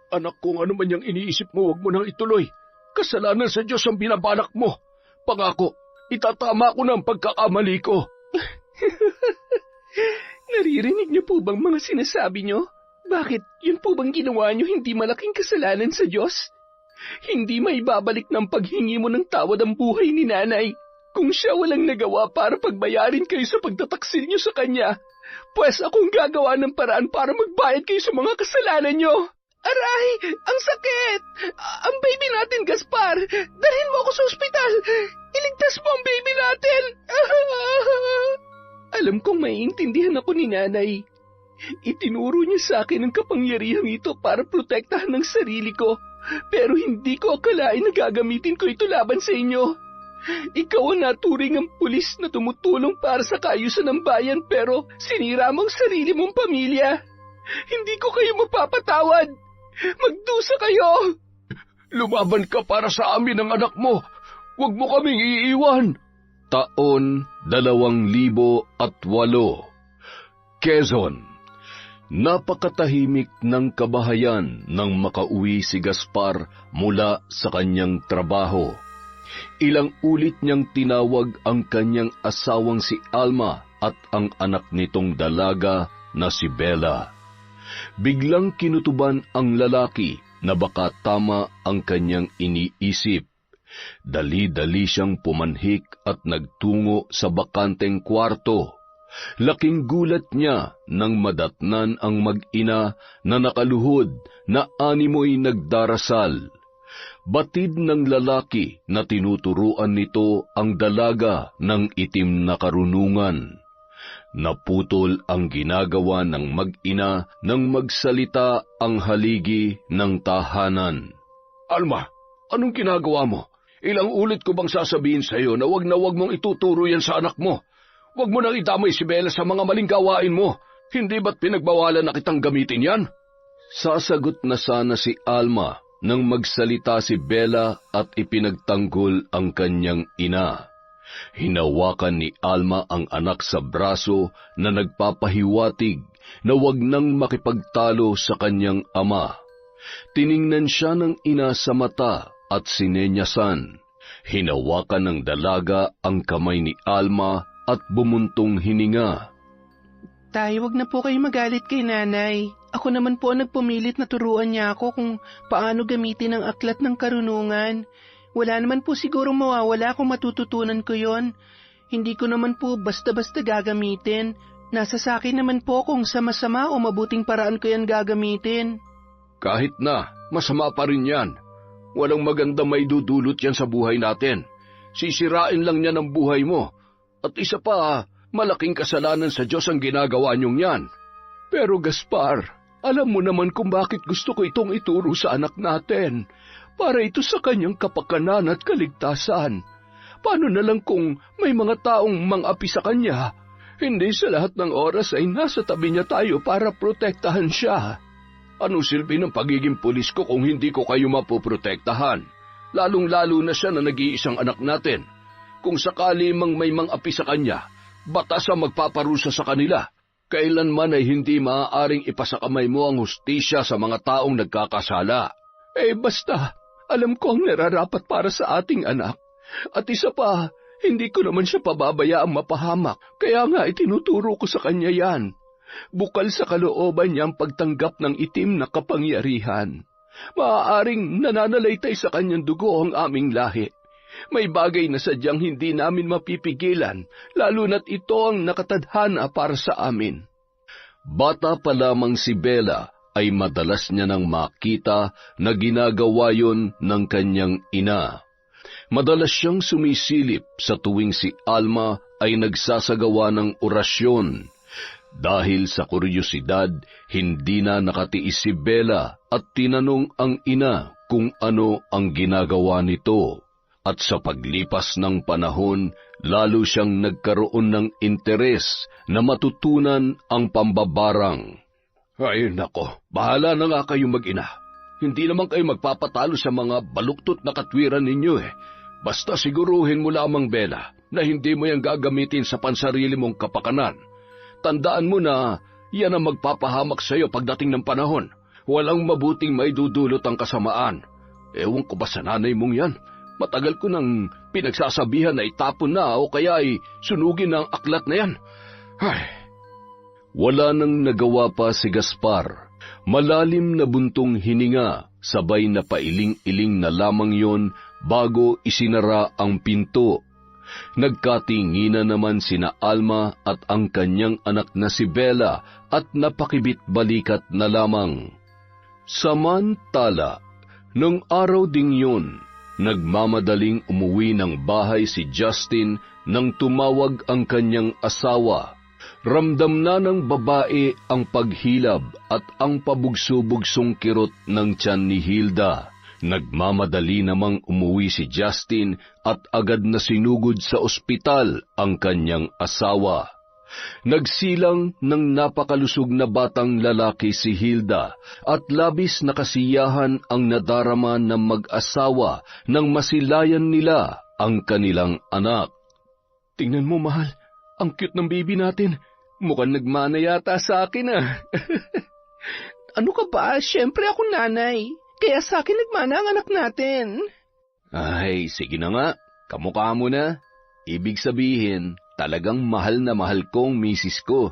Anak, kung ano man yung iniisip mo, huwag mo nang ituloy. Kasalanan sa Diyos ang binabalak mo. Pangako, itatama ko na ang pagkakamali ko. Naririnig niyo po bang mga sinasabi niyo? Bakit yun po bang ginawa niyo hindi malaking kasalanan sa Diyos? Hindi may babalik ng paghingi mo ng tawad ang buhay ni nanay. Kung siya walang nagawa para pagbayarin kayo sa pagtataksil niyo sa kanya, pues akong gagawa ng paraan para magbayad kayo sa mga kasalanan niyo. Aray! Ang sakit! Ang baby natin, Gaspar! Dalhin mo ako sa ospital! Iligtas mo ang baby natin! Alam kong maiintindihan ako ni nanay. Itinuro niya sa akin ang kapangyarihang ito para protektahan ng sarili ko. Pero hindi ko akalain na gagamitin ko ito laban sa inyo. Ikaw ang naturing ang pulis na tumutulong para sa kaayusan ng bayan pero sinira mo ang sarili mong pamilya. Hindi ko kayo mapapatawad. Magdusa kayo! Lumaban ka para sa amin ng anak mo. Huwag mo kaming iiwan. Taon 2008. Quezon. Napakatahimik ng kabahayan nang makauwi si Gaspar mula sa kanyang trabaho. Ilang ulit niyang tinawag ang kanyang asawang si Alma at ang anak nitong dalaga na si Bella. Biglang kinutuban ang lalaki na baka tama ang kanyang iniisip. Dali-dali siyang pumanhik at nagtungo sa bakanteng kwarto. Laking gulat niya nang madatnan ang mag-ina na nakaluhod na animoy nagdarasal. Batid ng lalaki na tinuturuan nito ang dalaga ng itim na karunungan. Naputol ang ginagawa ng mag-ina nang magsalita ang haligi ng tahanan. Alma, anong ginagawa mo? Ilang ulit ko bang sasabihin sa iyo na wag mong ituturo yan sa anak mo? Wag mo nang idamay si Bella sa mga maling gawain mo. Hindi ba't pinagbawalan na kitang gamitin yan? Sasagot na sana si Alma nang magsalita si Bella at ipinagtanggol ang kanyang ina. Hinawakan ni Alma ang anak sa braso na nagpapahiwatig na wag nang makipagtalo sa kanyang ama. Tiningnan siya ng ina sa mata at sinenyasan. Hinawakan ng dalaga ang kamay ni Alma at bumuntong hininga. Tay, wag na po kayo magalit kay nanay. Ako naman po ang nagpumilit na turuan niya ako kung paano gamitin ang aklat ng karunungan. Wala naman po siguro mawawala kung matututunan ko yon. Hindi ko naman po basta-basta gagamitin. Nasa sakin naman po kung sa masama o mabuting paraan ko yan gagamitin. Kahit na, masama pa rin yan. Walang maganda may dudulot yan sa buhay natin. Sisirain lang niya ng buhay mo. At isa pa, malaking kasalanan sa Diyos ang ginagawa niyong yan. Pero Gaspar, alam mo naman kung bakit gusto ko itong ituro sa anak natin. Para ito sa kanyang kapakanan at kaligtasan. Paano na lang kung may mga taong mang-api sa kanya? Hindi sa lahat ng oras ay nasa tabi niya tayo para protektahan siya. Anong silbi ng pagiging pulis ko kung hindi ko kayo mapoprotektahan? Lalong-lalo na siya na nag-iisang anak natin. Kung sakali mang may mang-api sa kanya, batas ang magpaparusa sa kanila. Kailanman ay hindi maaaring ipasakamay mo ang hustisya sa mga taong nagkakasala. Basta, alam ko ang nararapat para sa ating anak. At isa pa, hindi ko naman siya pababayaang mapahamak, kaya nga itinuturo ko sa kanya yan. Bukal sa kalooban niya ang pagtanggap ng itim na kapangyarihan. Maaaring nananalaytay sa kanyang dugo ang aming lahi. May bagay na sadyang hindi namin mapipigilan, lalo na't ito ang nakatadhana para sa amin. Bata pa lamang si Bella ay madalas niya nang makita na ginagawa yon ng kanyang ina. Madalas siyang sumisilip sa tuwing si Alma ay nagsasagawa ng orasyon. Dahil sa kuryosidad, hindi na nakatiis si Bella at tinanong ang ina kung ano ang ginagawa nito. At sa paglipas ng panahon, lalo siyang nagkaroon ng interes na matutunan ang pambabarang. Ay nako, bahala na nga kayo mag-ina. Hindi naman kayo magpapatalo sa mga baluktot na katwiran ninyo eh. Basta siguruhin mo lamang, Bella, na hindi mo yan gagamitin sa pansarili mong kapakanan. Tandaan mo na yan ang magpapahamak sa iyo pagdating ng panahon. Walang mabuting maidudulot ang kasamaan. Ewan ko ba sa nanay mong yan? Matagal ko nang pinagsasabihan na itapon na o kaya ay sunugin ang aklat na yan. Ay. Wala nang nagawa pa si Gaspar. Malalim na buntong hininga, sabay na pailing-iling na lamang yon bago isinara ang pinto. Nagkatinginan naman sina Alma at ang kanyang anak na si Bella at napakibit-balikat na lamang. Samantala, nung araw ding yun, nagmamadaling umuwi ng bahay si Justin nang tumawag ang kanyang asawa. Ramdam na ng babae ang paghilab at ang pabugso-bugsong kirot ng tiyan ni Hilda. Nagmamadali namang umuwi si Justin at agad na sinugod sa ospital ang kanyang asawa. Nagsilang ng napakalusog na batang lalaki si Hilda at labis na kasiyahan ang nadarama ng mag-asawa nang masilayan nila ang kanilang anak. Tingnan mo, mahal, ang cute ng baby natin. Mukhang nagmana yata sa akin Ano ka ba? Siyempre ako nanay. Kaya sa akin nagmana ang anak natin. Ay, sige na nga. Kamukha mo na. Ibig sabihin, talagang mahal na mahal kong misis ko.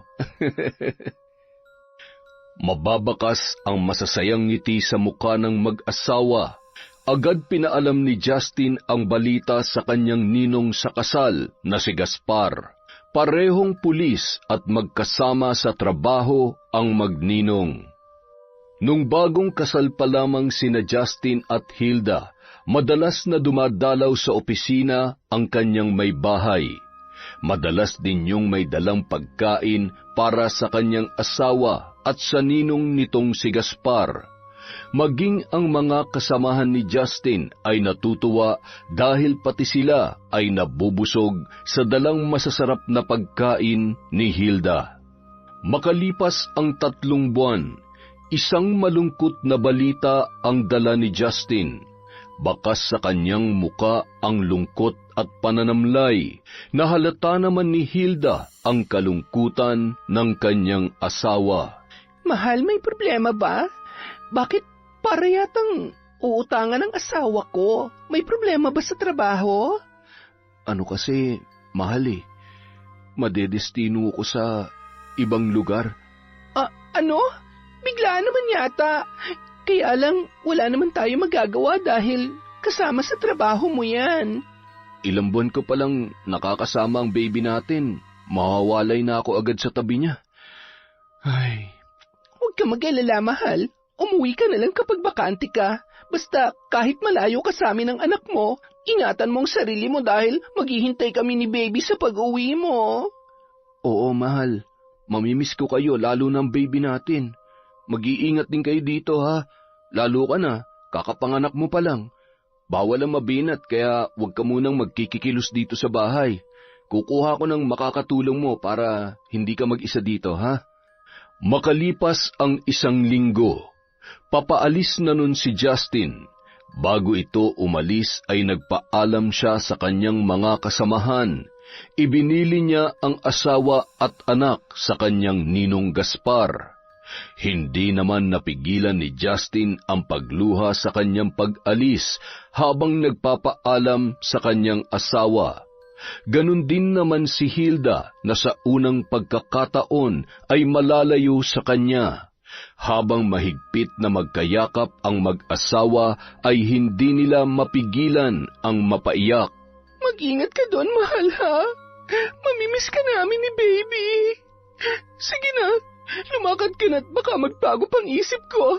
Mababakas ang masasayang ngiti sa mukha ng mag-asawa. Agad pinaalam ni Justin ang balita sa kanyang ninong sa kasal na si Gaspar. Parehong pulis at magkasama sa trabaho ang magninong. Nung bagong kasal pa lamang sina Justin at Hilda, madalas na dumadalaw sa opisina ang kanyang may bahay. Madalas din yung may dalang pagkain para sa kanyang asawa at sa ninong nitong si Gaspar. Maging ang mga kasamahan ni Justin ay natutuwa dahil pati sila ay nabubusog sa dalang masasarap na pagkain ni Hilda. Makalipas ang 3 buwan, isang malungkot na balita ang dala ni Justin. Bakas sa kanyang muka ang lungkot at pananamlay. Nahalata naman ni Hilda ang kalungkutan ng kanyang asawa. Mahal, may problema ba? Bakit para yatang uutangan ng asawa ko? May problema ba sa trabaho? Ano kasi, mahal madedestino ko sa ibang lugar. Ano? Bigla naman yata. Kaya lang, wala naman tayo magagawa dahil kasama sa trabaho mo yan. Ilang buwan ko palang nakakasama ang baby natin. Mawawalay na ako agad sa tabi niya. Ay. Huwag ka mag-alala, mahal. Umuwi ka na lang kapag bakante ka. Basta kahit malayo ka sa amin ng anak mo, ingatan mo ang sarili mo dahil maghihintay kami ni baby sa pag-uwi mo. Oo, mahal. Mamimiss ko kayo lalo ng baby natin. Mag-iingat din kayo dito, ha? Lalo ka na, kakapanganak mo pa lang. Bawal ang mabinat kaya huwag ka munang magkikikilos dito sa bahay. Kukuha ko ng makakatulong mo para hindi ka mag-isa dito, ha? Makalipas ang 1 linggo, papaalis na nun si Justin. Bago ito umalis ay nagpaalam siya sa kanyang mga kasamahan. Ibinili niya ang asawa at anak sa kanyang ninong Gaspar. Hindi naman napigilan ni Justin ang pagluha sa kanyang pag-alis habang nagpapaalam sa kanyang asawa. Ganon din naman si Hilda na sa unang pagkakataon ay malalayo sa kanya. Habang mahigpit na magkayakap ang mag-asawa ay hindi nila mapigilan ang mapaiyak. Mag-ingat ka doon, mahal, ha? Mamimiss ka namin ni baby. Sige na, lumakad ka na't baka magbago pang isip ko.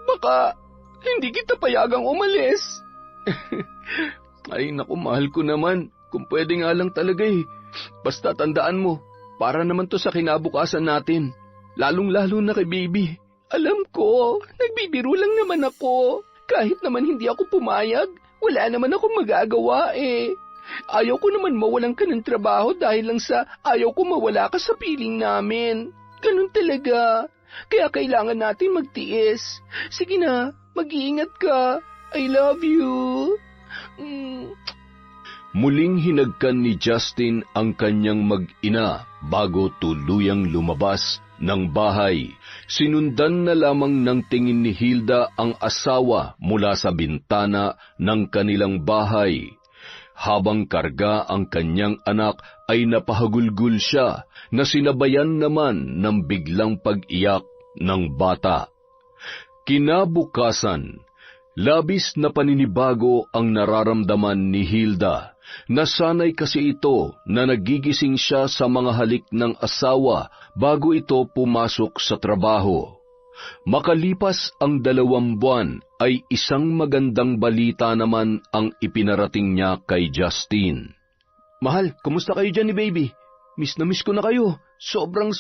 Baka hindi kita payagang umalis. Ay naku, mahal ko naman. Kung pwede nga lang talaga Basta tandaan mo, para naman to sa kinabukasan natin. Lalong-lalo na kay baby. Alam ko, nagbibiro lang naman ako. Kahit naman hindi ako pumayag, wala naman akong magagawa Ayaw ko naman mawalan ka ng trabaho dahil lang sa ayaw ko mawala ka sa piling namin. Ganun talaga. Kaya kailangan natin magtiis. Sige na, mag-iingat ka. I love you. Muling hinagkan ni Justin ang kanyang mag-ina bago tuluyang lumabas ng bahay. Sinundan na lamang ng tingin ni Hilda ang asawa mula sa bintana ng kanilang bahay. Habang karga ang kanyang anak ay napahagulgul siya na sinabayan naman ng biglang pag-iyak ng bata. Kinabukasan, labis na paninibago ang nararamdaman ni Hilda. Nasanay kasi ito na nagigising siya sa mga halik ng asawa bago ito pumasok sa trabaho. Makalipas ang 2 buwan ay isang magandang balita naman ang ipinarating niya kay Justin. Mahal, kumusta kayo dyan ni baby? Miss na miss ko na kayo. Sobra.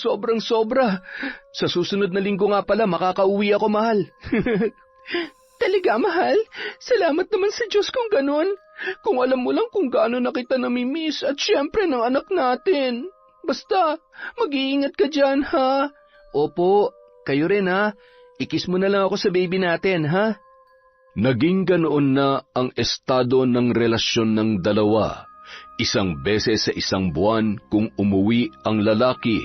Sa susunod na linggo nga pala, makakauwi ako, mahal. Talaga, mahal? Salamat naman sa Diyos kung ganon. Kung alam mo lang kung gaano na kita namimiss at syempre ng anak natin. Basta, mag-iingat ka dyan, ha? Opo, kayo rin, ha? Ikis mo na lang ako sa baby natin, ha? Naging ganoon na ang estado ng relasyon ng dalawa. 1 beses sa 1 buwan kung umuwi ang lalaki.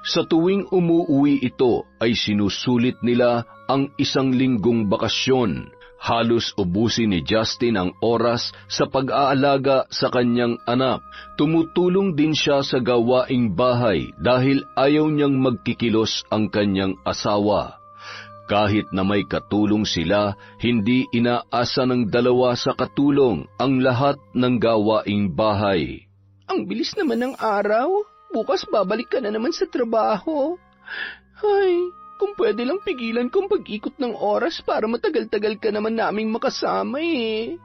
Sa tuwing umuwi ito ay sinusulit nila ang 1 linggong bakasyon. Halos ubusin ni Justin ang oras sa pag-aalaga sa kanyang anak. Tumutulong din siya sa gawaing bahay dahil ayaw niyang magkikilos ang kanyang asawa. Kahit na may katulong sila, hindi inaasa ng dalawa sa katulong ang lahat ng gawaing bahay. Ang bilis naman ng araw. Bukas babalik ka na naman sa trabaho. Ay, kung pwede lang pigilan kong pag-ikot ng oras para matagal-tagal ka naman naming makasama eh.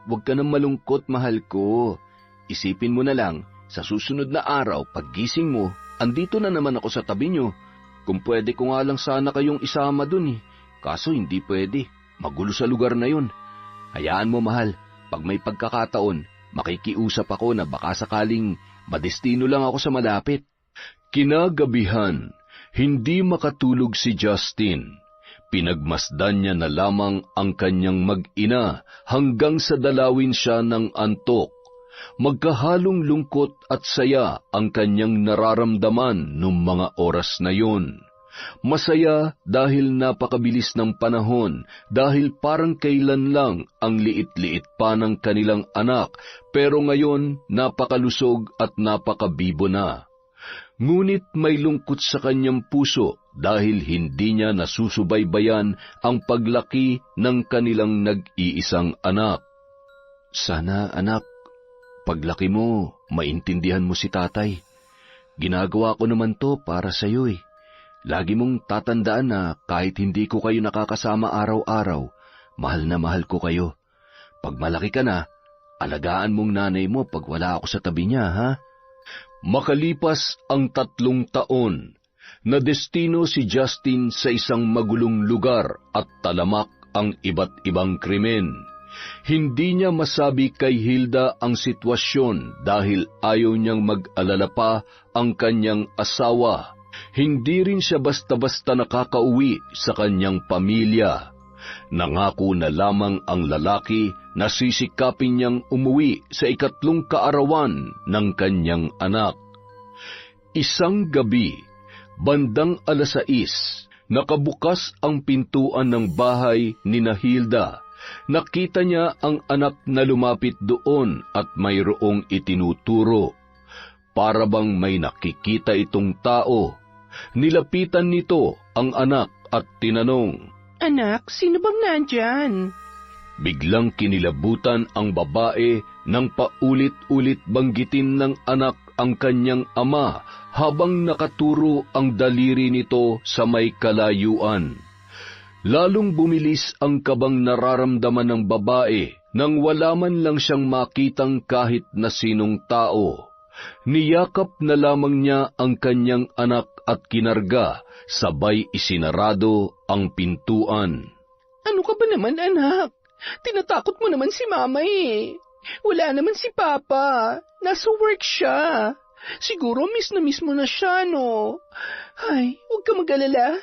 Huwag ka nang malungkot, mahal ko. Isipin mo na lang, sa susunod na araw, paggising mo, andito na naman ako sa tabi nyo. Kung pwede ko nga lang sana kayong isama dun eh. Kaso hindi pwede. Magulo sa lugar na yun. Hayaan mo, mahal. Pag may pagkakataon, makikiusap ako na baka sakaling madestino lang ako sa malapit. Kinagabihan, hindi makatulog si Justin. Pinagmasdan niya na lamang ang kanyang mag-ina hanggang sa dalawin siya ng antok. Magkahalong lungkot at saya ang kanyang nararamdaman noong mga oras na yun. Masaya dahil napakabilis ng panahon, dahil parang kailan lang ang liit-liit pa ng kanilang anak, pero ngayon napakalusog at napakabibo na. Ngunit may lungkot sa kanyang puso dahil hindi niya nasusubaybayan ang paglaki ng kanilang nag-iisang anak. Sana, anak, paglaki mo, maintindihan mo si tatay. Ginagawa ko naman to para sa iyo eh. Lagi mong tatandaan na kahit hindi ko kayo nakakasama araw-araw, mahal na mahal ko kayo. Pag malaki ka na, alagaan mong nanay mo pag wala ako sa tabi niya, ha? Makalipas ang 3 taon, nadestino si Justin sa isang magulong lugar at talamak ang iba't ibang krimen. Hindi niya masabi kay Hilda ang sitwasyon dahil ayaw niyang mag-alala pa ang kanyang asawa. Hindi rin siya basta-basta nakakauwi sa kanyang pamilya. Nangako na lamang ang lalaki na sisikapin niyang umuwi sa 3 kaarawan ng kanyang anak. Isang gabi, bandang 6:00, nakabukas ang pintuan ng bahay ni Hilda. Nakita niya ang anak na lumapit doon at mayroong itinuturo. Para bang may nakikita itong tao. Nilapitan nito ang anak at tinanong, Anak, sino bang nandyan? Biglang kinilabutan ang babae nang paulit-ulit banggitin ng anak ang kanyang ama habang nakaturo ang daliri nito sa may kalayuan. Lalong bumilis ang kabang nararamdaman ng babae nang wala man lang siyang makitang kahit na sinong tao. Niyakap na lamang niya ang kanyang anak at kinarga, sabay isinarado ang pintuan. Ano ka ba naman, anak? Tinatakot mo naman si mama eh. Wala naman si papa. Nasa work siya. Siguro miss na miss mo na siya, no? Ay, huwag ka mag-alala.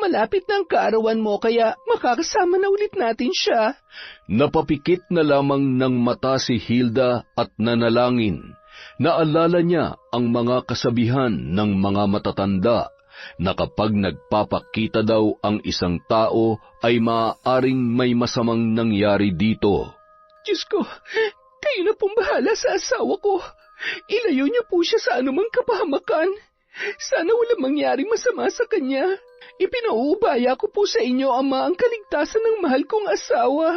Malapit na ang kaarawan mo kaya makakasama na ulit natin siya. Napapikit na lamang ng mata si Hilda at nanalangin. Naalala niya ang mga kasabihan ng mga matatanda na kapag nagpapakita daw ang isang tao ay maaaring may masamang nangyari dito. Diyos ko, kayo na pong bahala sa asawa ko. Ilayo niyo po siya sa anumang kapahamakan. Sana walang mangyaring masama sa kanya. Ipinauubaya ko po sa inyo, Ama, ang kaligtasan ng mahal kong asawa.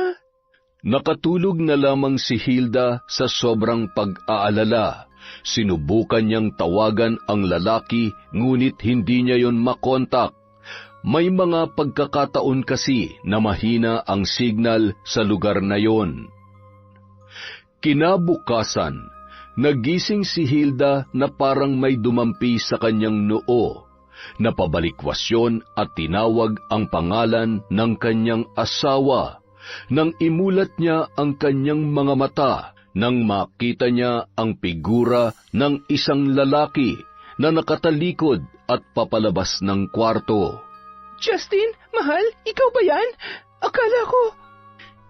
Nakatulog na lamang si Hilda sa sobrang pag-aalala. Sinubukan niyang tawagan ang lalaki, ngunit hindi niya yon makontak. May mga pagkakataon kasi na mahina ang signal sa lugar na yon. Kinabukasan, nagising si Hilda na parang may dumampi sa kanyang noo. Napabalikwasyon at tinawag ang pangalan ng kanyang asawa. Nang imulat niya ang kanyang mga mata, nang makita niya ang figura ng isang lalaki na nakatalikod at papalabas ng kwarto. Justin, mahal, ikaw ba yan? Akala ko...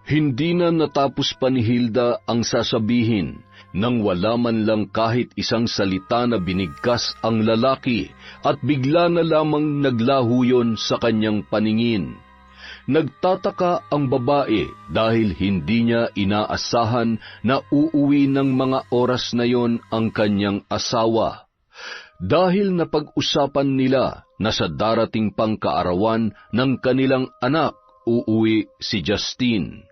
Hindi na natapos pa ni Hilda ang sasabihin nang wala man lang kahit isang salita na binigkas ang lalaki at bigla na lamang naglaho yun sa kanyang paningin. Nagtataka ang babae dahil hindi niya inaasahan na uuwi ng mga oras na yon ang kanyang asawa. Dahil napag-usapan nila na sa darating pang kaarawan ng kanilang anak, uuwi si Justin.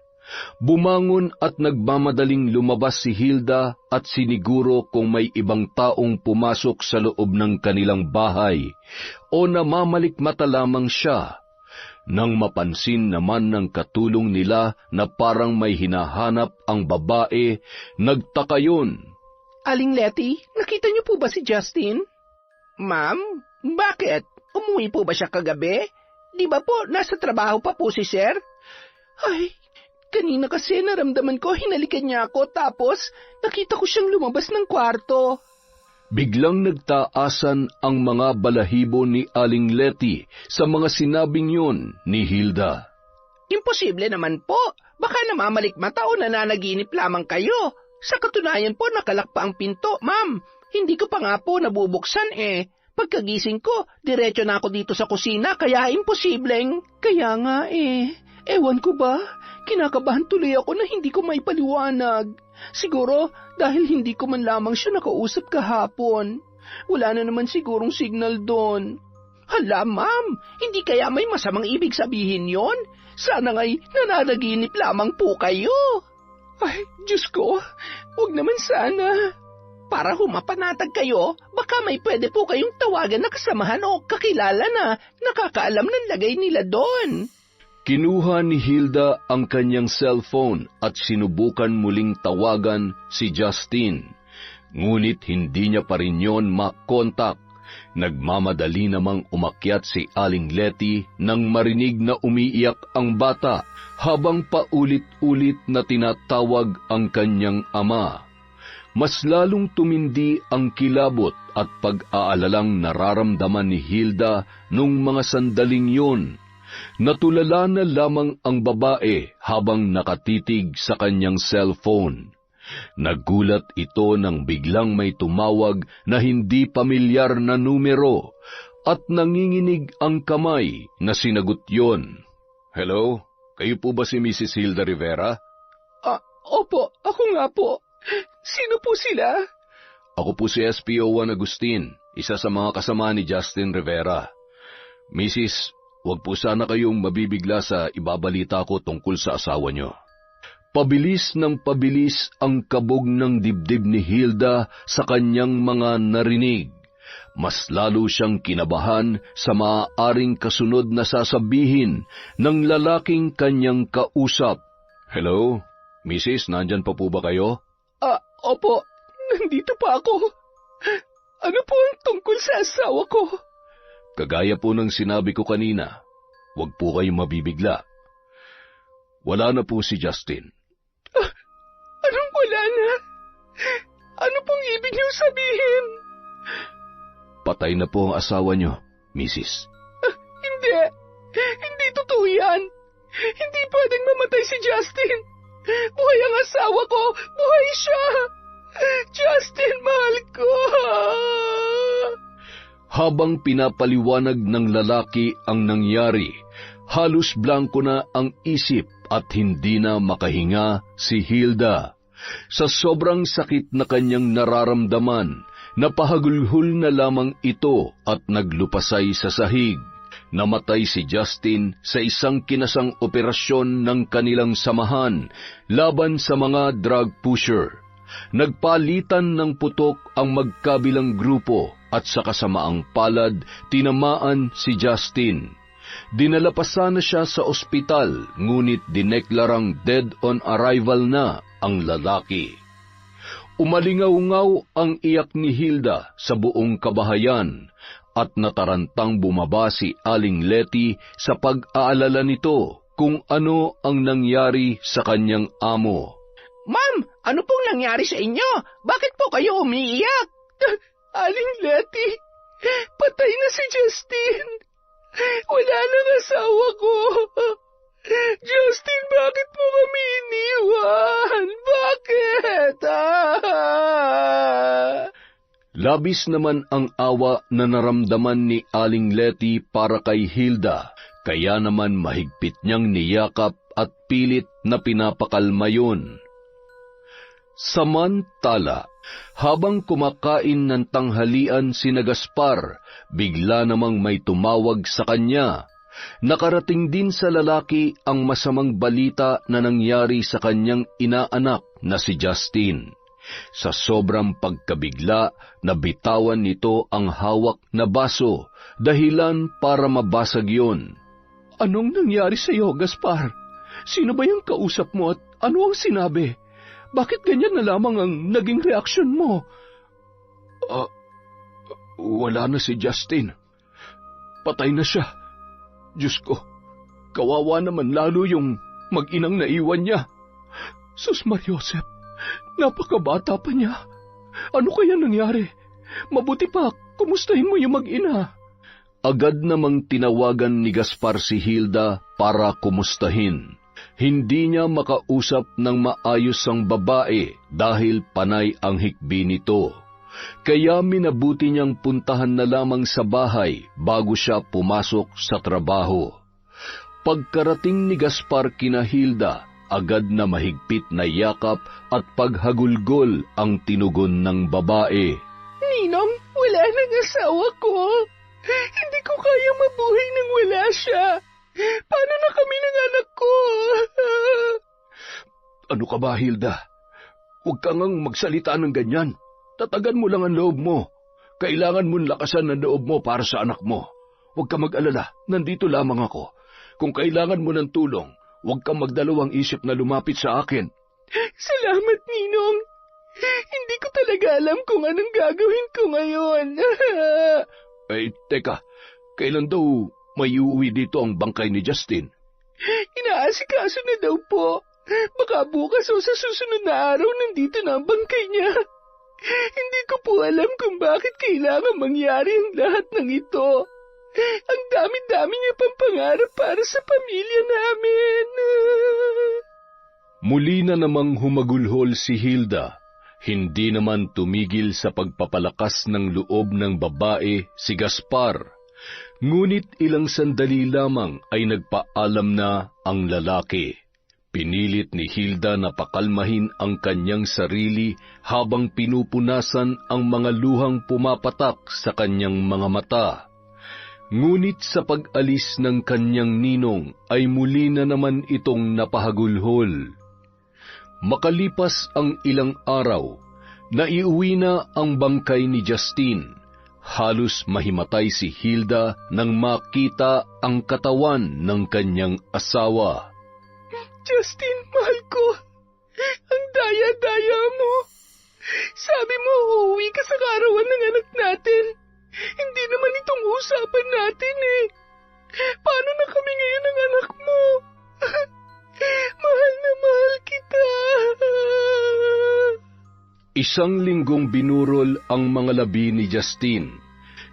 Bumangon at nagmamadaling lumabas si Hilda at siniguro kung may ibang taong pumasok sa loob ng kanilang bahay o namamalikmata lamang siya. Nang mapansin naman ng katulong nila na parang may hinahanap ang babae, nagtaka yun. Aling Letty, nakita niyo po ba si Justin? Ma'am, bakit? Umuwi po ba siya kagabi? Di ba po nasa trabaho pa po si Sir? Ay, kanina kasi naramdaman ko hinalikan niya ako tapos nakita ko siyang lumabas ng kwarto. Biglang nagtaasan ang mga balahibo ni Aling Letty sa mga sinabing yun ni Hilda. Imposible naman po. Baka namamalikmata o nananaginip lamang kayo. Sa katunayan po nakalak pa ang pinto, ma'am. Hindi ko pa nga po nabubuksan eh. Pagkagising ko, diretso na ako dito sa kusina kaya imposibleng. Kaya nga eh. Ewan ko ba? Kinakabahan tuloy ako na hindi ko may paliwanag. Siguro dahil hindi ko man lamang siya nakausap kahapon. Wala na naman sigurong signal doon. Hala, ma'am, hindi kaya may masamang ibig sabihin yon? Sana nga'y nananaginip lamang po kayo. Ay, Diyos ko, huwag naman sana. Para humapanatag kayo, baka may pwede po kayong tawagan na kasamahan o kakilala na nakakaalam ng lagay nila doon. Kinuha ni Hilda ang kanyang cellphone at sinubukan muling tawagan si Justin. Ngunit hindi niya pa rin yon makontak. Nagmamadali namang umakyat si Aling Letty nang marinig na umiiyak ang bata habang paulit-ulit na tinatawag ang kanyang ama. Mas lalong tumindi ang kilabot at pag-aalalang nararamdaman ni Hilda nung mga sandaling yun. Natulala na lamang ang babae habang nakatitig sa kanyang cellphone. Nagulat ito nang biglang may tumawag na hindi pamilyar na numero at nanginginig ang kamay na sinagot yon. Hello? Kayo po ba si Mrs. Hilda Rivera? Opo, ako nga po. Sino po sila? Ako po si SPO1 Agustin, isa sa mga kasama ni Justin Rivera. Mrs., huwag po sana kayong mabibigla sa ibabalita ko tungkol sa asawa niyo. Pabilis ng pabilis ang kabog ng dibdib ni Hilda sa kanyang mga narinig. Mas lalo siyang kinabahan sa maaaring kasunod na sasabihin ng lalaking kanyang kausap. Hello? Mrs., nandyan pa po ba kayo? Opo, nandito pa ako. Ano po ang tungkol sa asawa ko? Kagaya po ng sinabi ko kanina, huwag po kayong mabibigla. Wala na po si Justin. Anong wala na? Ano pong ibig niyo sabihin? Patay na po ang asawa niyo, Mrs. Hindi. Hindi totoo yan. Hindi pwedeng mamatay si Justin. Buhay ang asawa ko. Buhay siya. Justin, mahal ko. Habang pinapaliwanag ng lalaki ang nangyari, halos blanko na ang isip at hindi na makahinga si Hilda. Sa sobrang sakit na kanyang nararamdaman, napahagulhol na lamang ito at naglupasay sa sahig. Namatay si Justin sa isang kinasang operasyon ng kanilang samahan laban sa mga drug pusher. Nagpalitan ng putok ang magkabilang grupo at sa kasamaang palad, tinamaan si Justin. Dinala pa sana siya sa ospital, ngunit dineklarang dead on arrival na ang lalaki. Umalingaw-ngaw ang iyak ni Hilda sa buong kabahayan at natarantang bumaba si Aling Letty sa pag-aalala nito kung ano ang nangyari sa kanyang amo. Ma'am, ano pong nangyari sa inyo? Bakit po kayo umiiyak? Aling Letty, patay na si Justin. Wala nang asawa ko. Justin, bakit mo kami iniwan? Bakit? Labis naman ang awa na naramdaman ni Aling Letty para kay Hilda, kaya naman mahigpit niyang niyakap at pilit na pinapakalma yun. Samantala, habang kumakain ng tanghalian sina Gaspar, bigla namang may tumawag sa kanya. Nakarating din sa lalaki ang masamang balita na nangyari sa kanyang inaanak na si Justin. Sa sobrang pagkabigla, nabitawan nito ang hawak na baso, dahilan para mabasag yun. Anong nangyari sa iyo, Gaspar? Sino ba yung kausap mo at ano ang sinabi? Bakit ganyan na lamang ang naging reaksyon mo? Wala na si Justin. Patay na siya. Diyos ko, kawawa naman lalo yung mag-inang naiwan niya. Sus Mariosep, napakabata pa niya. Ano kaya nangyari? Mabuti pa, kumustahin mo yung mag-ina. Agad namang tinawagan ni Gaspar si Hilda para kumustahin. Hindi niya makausap ng maayos ang babae dahil panay ang hikbi nito. Kaya minabuti niyang puntahan na lamang sa bahay bago siya pumasok sa trabaho. Pagkarating ni Gaspar kina Hilda, agad na mahigpit na yakap at paghagulgol ang tinugon ng babae. Ninong, wala nang asawa ko. Hindi ko kaya mabuhay nang wala siya. Paano na kami ng anak ko? Ano ka ba, Hilda? Huwag kang magsalita ng ganyan. Tatagan mo lang ang loob mo. Kailangan mong lakasan ang loob mo para sa anak mo. Huwag kang mag-alala, nandito lamang ako. Kung kailangan mo ng tulong, huwag kang magdalawang isip na lumapit sa akin. Salamat, Ninong. Hindi ko talaga alam kung anong gagawin ko ngayon. Teka, kailan daw may uuwi dito ang bangkay ni Justin? Inaasikaso na daw po. Baka bukas o sa susunod na araw nandito na ang bangkay niya. Hindi ko po alam kung bakit kailangan mangyari ang lahat ng ito. Ang dami-dami niya pang pangarap para sa pamilya namin. Muli na namang humagulhol si Hilda. Hindi naman tumigil sa pagpapalakas ng loob ng babae si Gaspar. Ngunit ilang sandali lamang ay nagpaalam na ang lalaki. Pinilit ni Hilda na pakalmahin ang kanyang sarili habang pinupunasan ang mga luhang pumapatak sa kanyang mga mata. Ngunit sa pag-alis ng kanyang ninong ay muli na naman itong napahagulhol. Makalipas ang ilang araw, naiuwi na ang bangkay ni Justin. Halos mahimatay si Hilda nang makita ang katawan ng kanyang asawa. Justin, mahal ko. Ang daya-daya mo. Sabi mo, uuwi ka sa karawan ng anak natin. Hindi naman itong usapan natin eh. Paano na kami ngayon ng anak mo? Mahal na mahal kita. Isang linggong binurol ang mga labi ni Justin.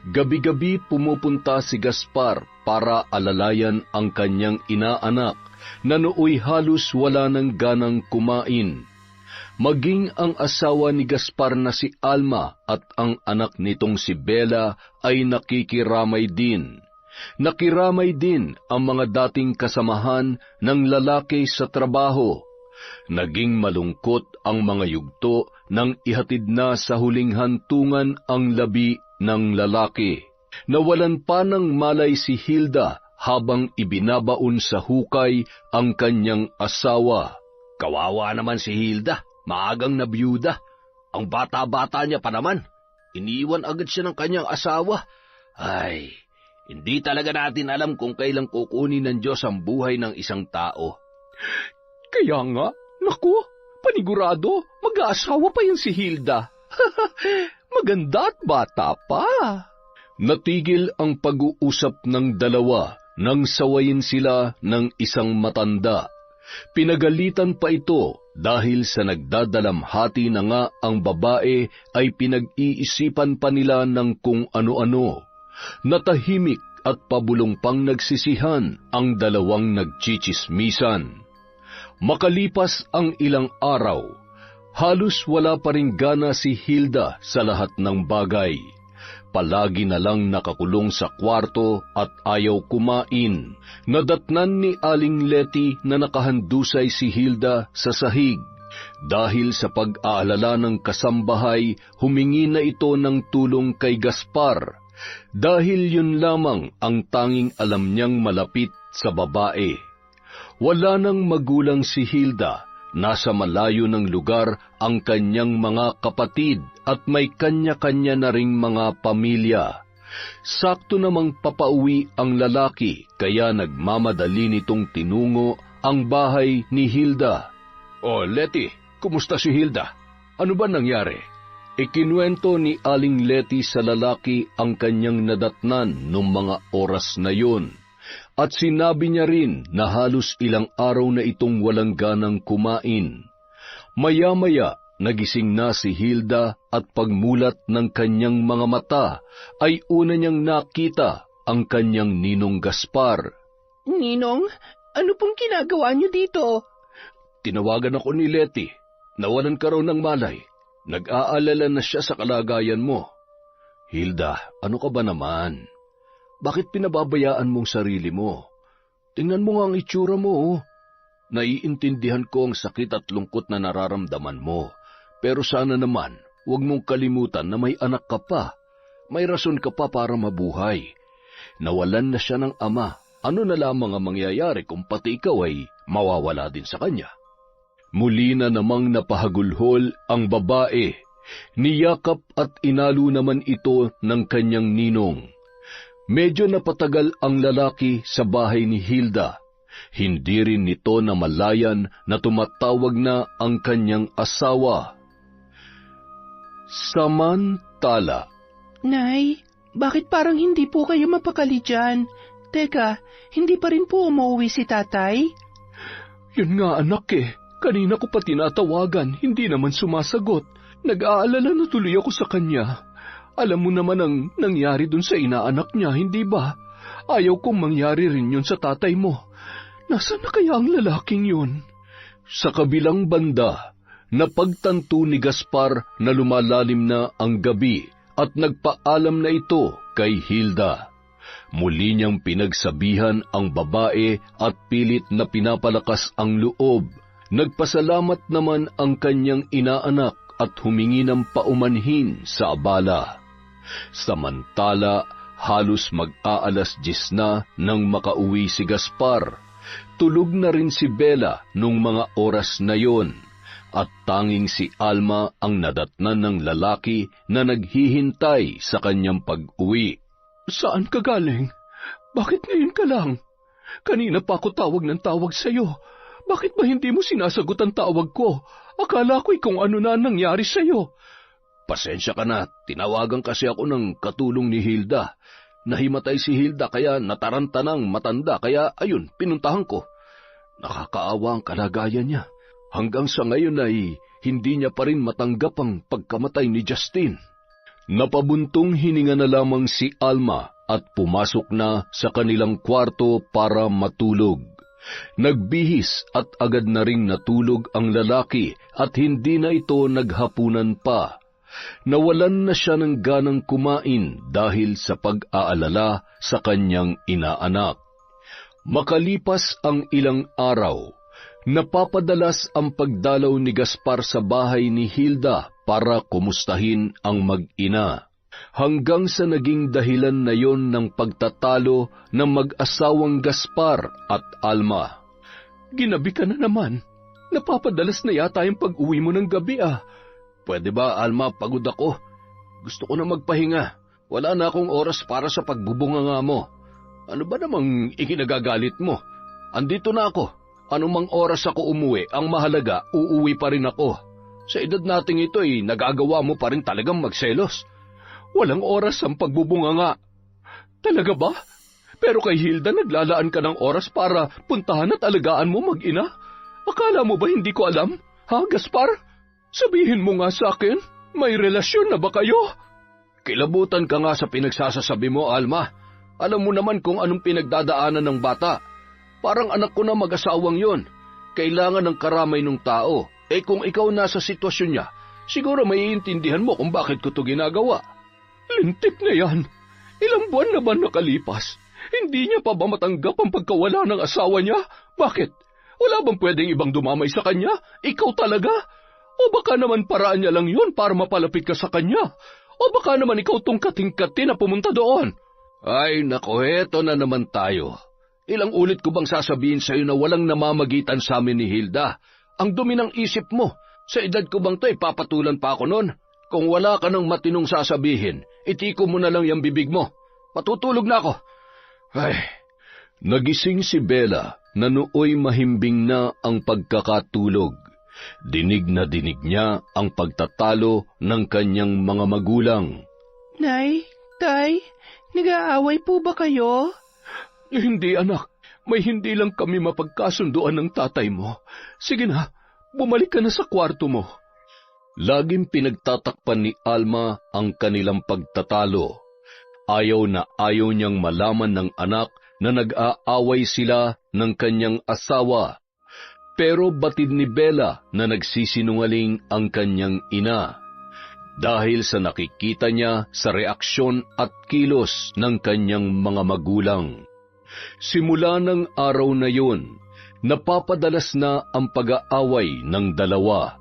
Gabi-gabi pumupunta si Gaspar para alalayan ang kanyang inaanak na nooy halos wala ng ganang kumain. Maging ang asawa ni Gaspar na si Alma at ang anak nitong si Bela ay nakikiramay din. Nakiramay din ang mga dating kasamahan ng lalaki sa trabaho. Naging malungkot ang mga yugto nang ihatid na sa huling hantungan ang labi ng lalaki. Nawalan pa ng malay si Hilda habang ibinabaon sa hukay ang kanyang asawa. Kawawa naman si Hilda, maagang nabiyuda. Ang bata-bata niya pa naman. Iniwan agad siya ng kanyang asawa. Ay, hindi talaga natin alam kung kailan kukunin ng Diyos ang buhay ng isang tao. Kaya nga, naku, panigurado, mag-aasawa pa yan si Hilda. Maganda at bata pa. Natigil ang pag-uusap ng dalawa nang sawayin sila ng isang matanda. Pinagalitan pa ito dahil sa nagdadalamhati na nga ang babae ay pinag-iisipan pa nila ng kung ano-ano. Natahimik at pabulong pang nagsisihan ang dalawang nagchichismisan. Makalipas ang ilang araw, halos wala pa ring gana si Hilda sa lahat ng bagay. Palagi na lang nakakulong sa kwarto at ayaw kumain. Nadatnan ni Aling Letty na nakahandusay si Hilda sa sahig. Dahil sa pag-aalala ng kasambahay, humingi na ito ng tulong kay Gaspar. Dahil yun lamang ang tanging alam niyang malapit sa babae. Wala nang magulang si Hilda, nasa malayo ng lugar ang kanyang mga kapatid at may kanya-kanya na ring mga pamilya. Sakto namang papauwi ang lalaki kaya nagmamadali nitong tinungo ang bahay ni Hilda. "Oh, Letty, kumusta si Hilda? Ano ba nangyari?" Ikinuwento ni Aling Letty sa lalaki ang kanyang nadatnan nung mga oras na yun. At sinabi niya rin na halos ilang araw na itong walang ganang kumain. Maya-maya, nagising na si Hilda at pagmulat ng kanyang mga mata ay una niyang nakita ang kanyang ninong Gaspar. Ninong, ano pong ginagawa niyo dito? Tinawagan ako ni Letty. Nawalan ka raw ng malay. Nag-aalala na siya sa kalagayan mo. Hilda, ano ka ba naman? Bakit pinababayaan mong sarili mo? Tingnan mo nga ang itsura mo. Oh. Naiintindihan ko ang sakit at lungkot na nararamdaman mo. Pero sana naman, huwag mong kalimutan na may anak ka pa. May rason ka pa para mabuhay. Nawalan na siya ng ama. Ano na lamang ang mangyayari kung pati ikaw ay mawawala din sa kanya? Muli na namang napahagulhol ang babae. Niyakap at inalo naman ito ng kanyang ninong. Medyo napatagal ang lalaki sa bahay ni Hilda. Hindi rin nito namalayan na tumatawag na ang kanyang asawa. Samantala, Nay, bakit parang hindi po kayo mapakali dyan? Teka, hindi pa rin po umuwi si tatay? Yun nga anak eh. Kanina ko pa tinatawagan, hindi naman sumasagot. Nag-aalala na tuloy ako sa kanya. Alam mo naman ang nangyari dun sa inaanak niya, hindi ba? Ayaw kong mangyari rin yun sa tatay mo. Nasaan na kaya ang lalaking yun? Sa kabilang banda, napagtanto ni Gaspar na lumalalim na ang gabi at nagpaalam na ito kay Hilda. Muli niyang pinagsabihan ang babae at pilit na pinapalakas ang loob. Nagpasalamat naman ang kanyang inaanak at humingi ng paumanhin sa abala. Samantala, halos mag-aalas 10 na nang makauwi si Gaspar. Tulog na rin si Bela nung mga oras na yon, at tanging si Alma ang nadatnan ng lalaki na naghihintay sa kanyang pag-uwi. "Saan ka galing? Bakit ngayon ka lang? Kanina pa ako tawag ng tawag sa'yo. Bakit ba hindi mo sinasagot ang tawag ko? Akala ko'y kung ano na nangyari sa'yo." "Pasensya ka na, tinawagan kasi ako ng katulong ni Hilda. Nahimatay si Hilda kaya nataranta ng matanda kaya ayun, pinuntahan ko. Nakakaawa ang kalagayan niya. Hanggang sa ngayon ay hindi niya pa rin matanggap ang pagkamatay ni Justin." Napabuntong hininga na lamang si Alma at pumasok na sa kanilang kwarto para matulog. Nagbihis at agad na ring natulog ang lalaki at hindi na ito naghapunan pa. Nawalan na siya ng ganang kumain dahil sa pag-aalala sa kanyang inaanak. Makalipas ang ilang araw, napapadalas ang pagdalaw ni Gaspar sa bahay ni Hilda para kumustahin ang mag-ina, hanggang sa naging dahilan na yon ng pagtatalo ng mag-asawang Gaspar at Alma. Ginabi ka na naman. Napapadalas na yata yung pag-uwi mo ng gabi Pwede ba, Alma, pagod ako? Gusto ko na magpahinga. Wala na akong oras para sa pagbubunganga mo. Ano ba namang ikinagagalit mo? Andito na ako. Anumang oras ako umuwi, ang mahalaga, uuwi pa rin ako. Sa edad nating ito nagagawa mo pa rin talagang magselos. Walang oras ang pagbubunganga. Talaga ba? Pero kay Hilda naglalaan ka ng oras para puntahan at alagaan mo mag-ina? Akala mo ba hindi ko alam? Gaspar? Sabihin mo nga sa akin, may relasyon na ba kayo? Kilabutan ka nga sa pinagsasasabi mo, Alma. Alam mo naman kung anong pinagdadaanan ng bata. Parang anak ko na mag-asawang yon. Kailangan ng karamay ng tao. Kung ikaw nasa sitwasyon niya, siguro maiintindihan mo kung bakit ko to ginagawa. Lintik na yan. Ilang buwan na ba nakalipas? Hindi niya pa ba matanggap ang pagkawala ng asawa niya? Bakit? Wala bang pwedeng ibang dumamay sa kanya? Ikaw talaga? O baka naman paraan niya lang yun para mapalapit ka sa kanya? O baka naman ikaw tong kating-kati na pumunta doon? Ay, nako, heto na naman tayo. Ilang ulit ko bang sasabihin sa'yo na walang namamagitan sa amin ni Hilda? Ang dumi ng isip mo. Sa edad ko bang to papatulan pa ako nun? Kung wala ka ng matinong sasabihin, itiko mo na lang yung bibig mo. Matutulog na ako. Ay, nagising si Bella na nooy mahimbing na ang pagkakatulog. Dinig na dinig niya ang pagtatalo ng kanyang mga magulang. Nay, Tay, nag-aaway po ba kayo? Hindi, anak. May hindi lang kami mapagkasunduan ng tatay mo. Sige na, bumalik ka na sa kwarto mo. Laging pinagtatakpan ni Alma ang kanilang pagtatalo. Ayaw na ayaw niyang malaman ng anak na nag-aaway sila ng kanyang asawa. Pero batid ni Bella na nagsisinungaling ang kanyang ina dahil sa nakikita niya sa reaksyon at kilos ng kanyang mga magulang. Simula ng araw na yun, napapadalas na ang pag-aaway ng dalawa,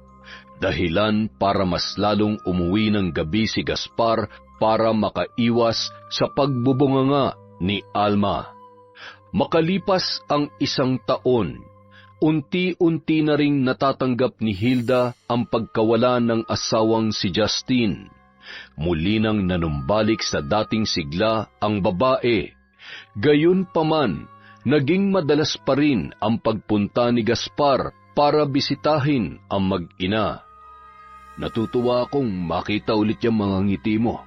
dahilan para mas lalong umuwi ng gabi si Gaspar para makaiwas sa pagbubunganga ni Alma. Makalipas ang 1 taon, unti-unti na ring natatanggap ni Hilda ang pagkawala ng asawang si Justin. Muli nang nanumbalik sa dating sigla ang babae. Gayunpaman, naging madalas pa rin ang pagpunta ni Gaspar para bisitahin ang mag-ina. Natutuwa akong makita ulit yung mga ngiti mo.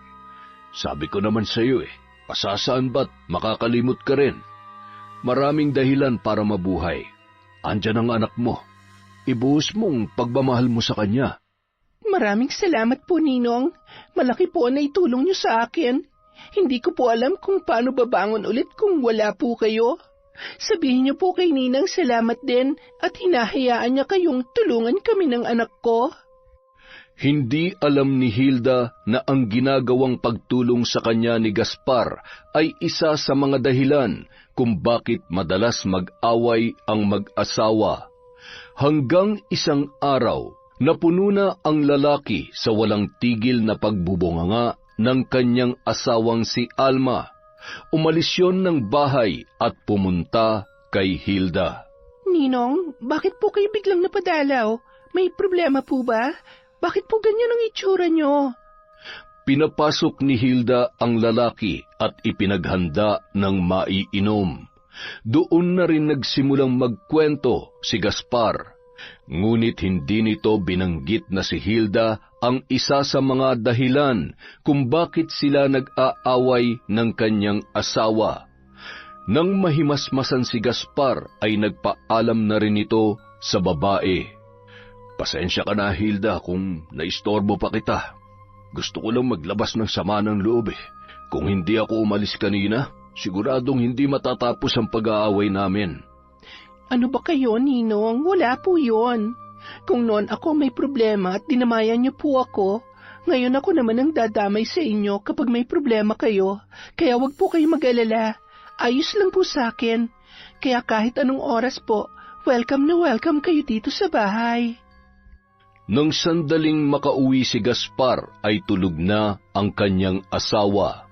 Sabi ko naman sa iyo pasasaan ba't makakalimot ka rin? Maraming dahilan para mabuhay. Andyan ang anak mo. Ibuhos mong pagmamahal mo sa kanya. Maraming salamat po, Ninong. Malaki po ang naitulong niyo sa akin. Hindi ko po alam kung paano babangon ulit kung wala po kayo. Sabihin niyo po kay Ninang salamat din at hinahayaan niya kayong tulungan kami ng anak ko. Hindi alam ni Hilda na ang ginagawang pagtulong sa kanya ni Gaspar ay isa sa mga dahilan kung bakit madalas mag-away ang mag-asawa. Hanggang isang araw, napuno na ang lalaki sa walang tigil na pagbubunganga ng kanyang asawang si Alma. Umalis yon ng bahay at pumunta kay Hilda. Ninong, bakit po kayo biglang napadalaw? May problema po ba? Bakit po ganyan ang itsura niyo? Pinapasok ni Hilda ang lalaki at ipinaghanda ng maiinom. Doon na rin nagsimulang magkwento si Gaspar. Ngunit hindi nito binanggit na si Hilda ang isa sa mga dahilan kung bakit sila nag-aaway ng kanyang asawa. Nang mahimasmasan si Gaspar ay nagpaalam na rin ito sa babae. Pasensya ka na, Hilda, kung naistorbo pa kita. Gusto ko lang maglabas ng sama ng loob Kung hindi ako umalis kanina, siguradong hindi matatapos ang pag-aaway namin. Ano ba kayo, Ninong? Wala po yon. Kung noon ako may problema at dinamayan niyo po ako, ngayon ako naman ang dadamay sa inyo kapag may problema kayo. Kaya wag po kayo mag-alala. Ayos lang po sa akin. Kaya kahit anong oras po, welcome na welcome kayo dito sa bahay. Nang sandaling makauwi si Gaspar ay tulog na ang kanyang asawa.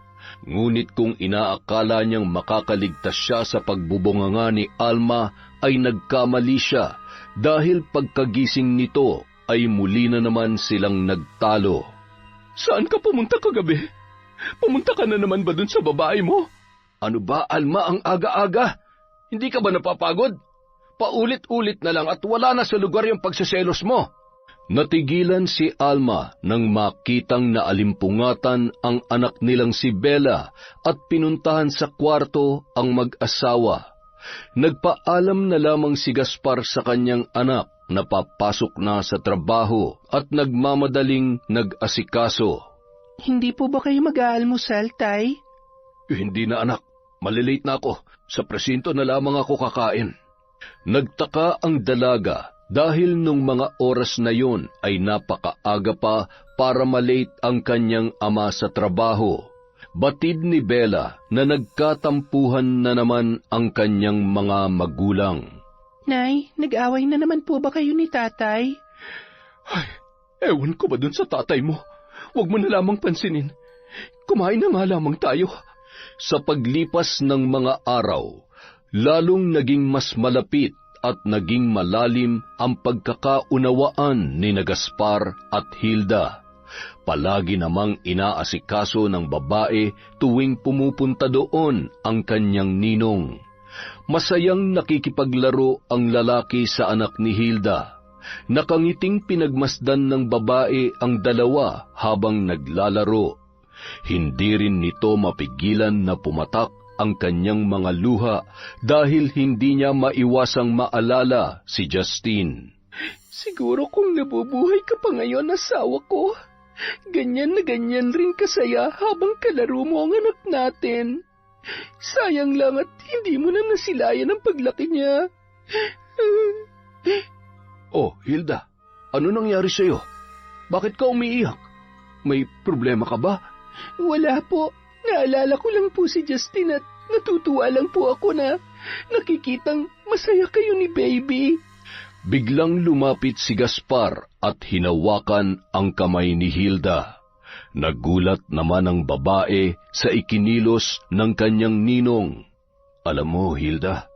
Ngunit kung inaakala niyang makakaligtas siya sa pagbubunganga ni Alma ay nagkamali siya dahil pagkagising nito ay muli na naman silang nagtalo. Saan ka pumunta kagabi? Pumunta ka na naman ba dun sa babae mo? Ano ba, Alma, ang aga-aga? Hindi ka ba napapagod? Paulit-ulit na lang at wala na sa lugar yung pagseselos mo. Natigilan si Alma nang makitang naalimpungatan ang anak nilang si Bella at pinuntahan sa kwarto ang mag-asawa. Nagpaalam na lamang si Gaspar sa kanyang anak na papasok na sa trabaho at nagmamadaling nag-asikaso. Hindi po ba kayo mag-aalmusal, Tay? Hindi na, anak. Malilate na ako. Sa presinto na lamang ako kakain. Nagtaka ang dalaga dahil nung mga oras na yon ay napakaaga pa para malate ang kanyang ama sa trabaho. Batid ni Bella na nagkatampuhan na naman ang kanyang mga magulang. Nay, nag-away na naman po ba kayo ni Tatay? Ay, ewan ko ba dun sa tatay mo? Huwag mo na lamang pansinin. Kumain na nga lamang tayo. Sa paglipas ng mga araw, lalong naging mas malapit at naging malalim ang pagkakaunawaan ni Gaspar at Hilda. Palagi namang inaasikaso ng babae tuwing pumupunta doon ang kanyang ninong. Masayang nakikipaglaro ang lalaki sa anak ni Hilda. Nakangiting pinagmasdan ng babae ang dalawa habang naglalaro. Hindi rin nito mapigilan na pumatak ang kanyang mga luha dahil hindi niya maiwasang maalala si Justine. Siguro kung nabubuhay ka pa ngayon, asawa ko, ganyan na ganyan rin kasaya habang kalaro mo ang anak natin. Sayang lang at hindi mo na nasilayan ang paglaki niya. Oh, Hilda, ano nangyari sa'yo? Bakit ka umiiyak? May problema ka ba? Wala po. Naalala ko lang po si Justine at natutuwa lang po ako na nakikitang masaya kayo ni baby. Biglang lumapit si Gaspar at hinawakan ang kamay ni Hilda. Nagulat naman ang babae sa ikinilos ng kanyang ninong. Alam mo, Hilda,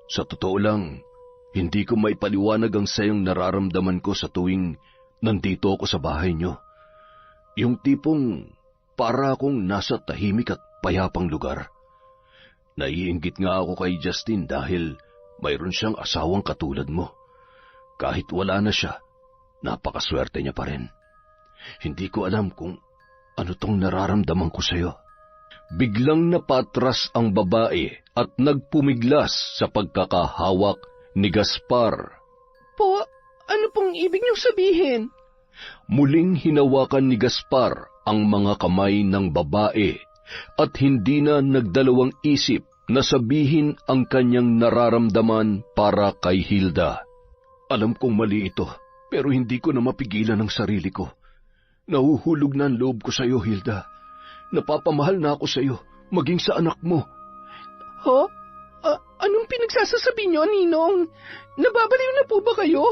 sa totoo lang, hindi ko maipaliwanag ang sayang nararamdaman ko sa tuwing nandito ako sa bahay niyo. Yung tipong para akong nasa tahimik at payapang lugar. Naiinggit nga ako kay Justine dahil mayroon siyang asawang katulad mo. Kahit wala na siya, napakaswerte niya pa rin. Hindi ko alam kung ano tong nararamdaman ko sa'yo. Biglang napatras ang babae at nagpumiglas sa pagkakahawak ni Gaspar. Po, ano pong ibig niyong sabihin? Muling hinawakan ni Gaspar ang mga kamay ng babae at hindi na nagdalawang isip na sabihin ang kanyang nararamdaman para kay Hilda. Alam kong mali ito, pero hindi ko na mapigilan ang sarili ko. Nahuhulog na ang loob ko sa iyo, Hilda. Napapamahal na ako sa iyo, maging sa anak mo. Ho? Anong pinagsasasabi niyo, Ninong? Nababaliw na po ba kayo?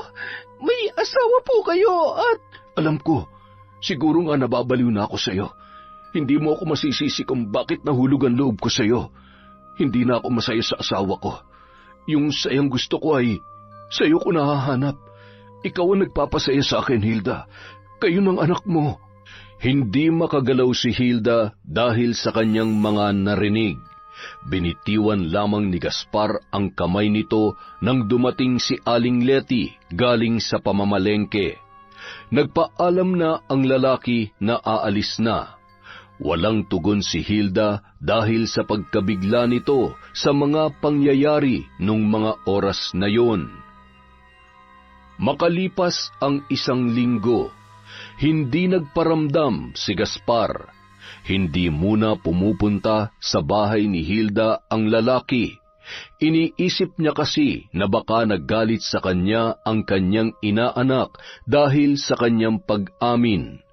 May asawa po kayo at... Alam ko, siguro nga nababaliw na ako sa iyo. Hindi mo ako masisisi kung bakit nahulog ang loob ko sa iyo. Hindi na ako masaya sa asawa ko. Yung sayang gusto ko ay sa iyo ko nahahanap. Ikaw ang nagpapasaya sa akin, Hilda. Kayo ng anak mo. Hindi makagalaw si Hilda dahil sa kanyang mga narinig. Binitiwan lamang ni Gaspar ang kamay nito nang dumating si Aling Letty galing sa pamamalengke. Nagpaalam na ang lalaki na aalis na. Walang tugon si Hilda dahil sa pagkabigla nito sa mga pangyayari nung mga oras na yon. Makalipas ang 1 linggo, hindi nagparamdam si Gaspar. Hindi muna pumupunta sa bahay ni Hilda ang lalaki Iniisip niya kasi na baka naggalit sa kanya ang kanyang inaanak dahil sa kanyang pag-amin.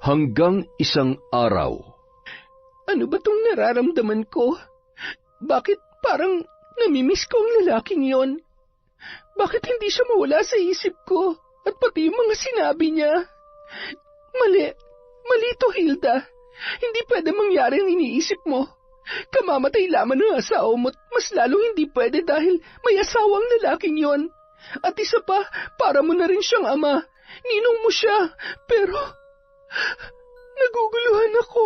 Hanggang isang araw, Ano ba tong nararamdaman ko? Bakit parang namimiss ko ang lalaking yon? Bakit hindi siya mawala sa isip ko? At pati yung mga sinabi niya. Mali to, Hilda. Hindi pwede mangyari ang iniisip mo. Kamamatay lamang ng asawa mo, mas lalong hindi pwede dahil may asawang lalaking yon. At isa pa, para mo na rin siyang ama. Ninong mo siya, pero naguguluhan ako.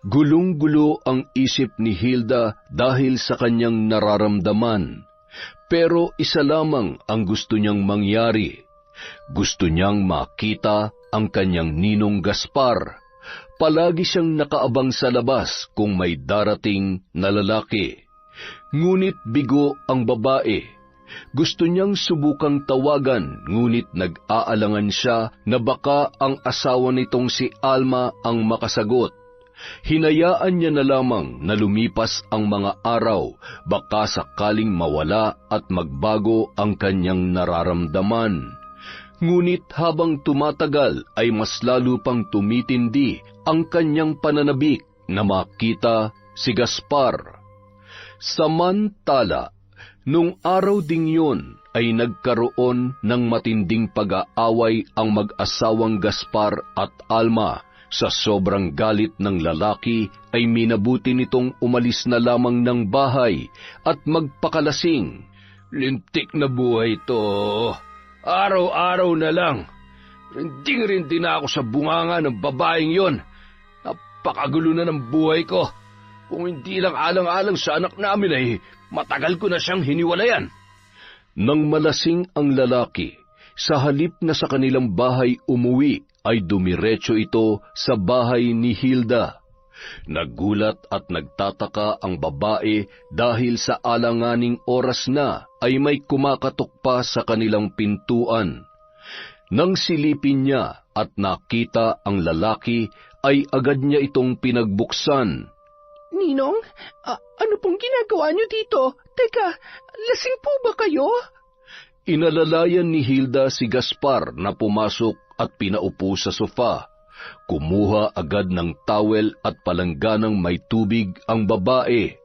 Gulong-gulo ang isip ni Hilda dahil sa kanyang nararamdaman. Pero isa lamang ang gusto niyang mangyari. Gusto niyang makita ang kanyang ninong Gaspar. Palagi siyang nakaabang sa labas kung may darating na lalaki. Ngunit bigo ang babae. Gusto niyang subukang tawagan, ngunit nag-aalangan siya na baka ang asawa nitong si Alma ang makasagot. Hinayaan niya na lamang na lumipas ang mga araw, baka sakaling mawala at magbago ang kanyang nararamdaman. Ngunit habang tumatagal ay mas lalo pang tumitindi ang kanyang pananabik na makita si Gaspar. Samantala, nung araw ding yun ay nagkaroon ng matinding pag-aaway ang mag-asawang Gaspar at Alma. Sa sobrang galit ng lalaki ay minabuti nitong umalis na lamang ng bahay at magpakalasing. Lintik na buhay to. Araw-araw na lang. Rinding-rindi na ako sa bunganga ng babaeng yon. Napakagulo na ng buhay ko. Kung hindi lang alang-alang sa anak namin ay matagal ko na siyang hiniwalayan. Nang malasing ang lalaki, sa halip na sa kanilang bahay umuwi, ay dumiretso ito sa bahay ni Hilda. Nagulat at nagtataka ang babae dahil sa alanganing oras na ay may kumakatok pa sa kanilang pintuan. Nang silipin niya at nakita ang lalaki, ay agad niya itong pinagbuksan. Ninong, ano pong ginagawa niyo dito? Teka, lasing po ba kayo? Inalalayan ni Hilda si Gaspar na pumasok at pinaupo sa sofa. Kumuha agad ng towel at palangganang may tubig ang babae.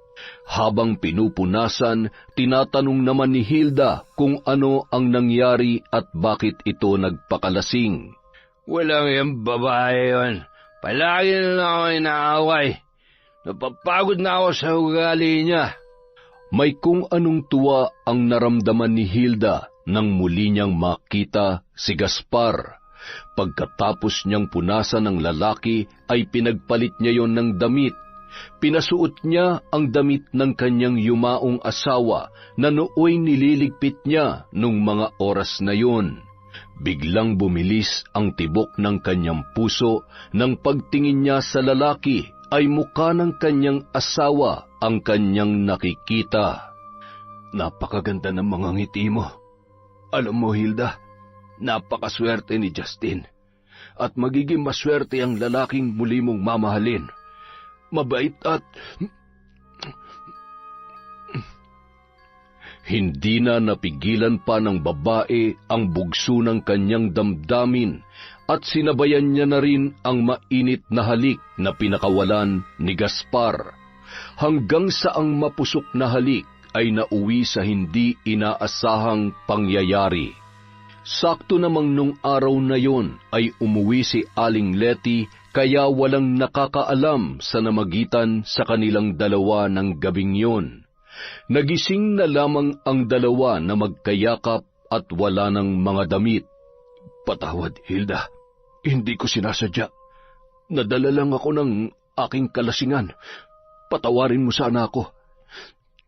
Habang pinupunasan, tinatanong naman ni Hilda kung ano ang nangyari at bakit ito nagpakalasing. Walang yung babae yon. Palagi na lang ako inaaway. Napapagod na ako sa ugali niya. May kung anong tuwa ang naramdaman ni Hilda nang muli niyang makita si Gaspar. Pagkatapos niyang punasan ng lalaki ay pinagpalit niya yon ng damit. Pinasuot niya ang damit ng kanyang yumaong asawa na nooy nililigpit niya nung mga oras na yon. Biglang bumilis ang tibok ng kanyang puso nang pagtingin niya sa lalaki ay mukha ng kanyang asawa ang kanyang nakikita. Napakaganda ng mga ngiti mo. Alam mo, Hilda, napakaswerte ni Justin. At magiging maswerte ang lalaking muli mong mamahalin. Mabait at... Hindi na napigilan pa ng babae ang bugso ng kanyang damdamin at sinabayan niya na rin ang mainit na halik na pinakawalan ni Gaspar. Hanggang sa ang mapusok na halik ay nauwi sa hindi inaasahang pangyayari. Sakto namang nung araw na yon ay umuwi si Aling Letty kaya walang nakakaalam sa namagitan sa kanilang dalawa ng gabing yon. Nagising na lamang ang dalawa na magkayakap at wala ng mga damit. Patawad, Hilda. Hindi ko sinasadya. Nadala lang ako ng aking kalasingan. Patawarin mo sana ako.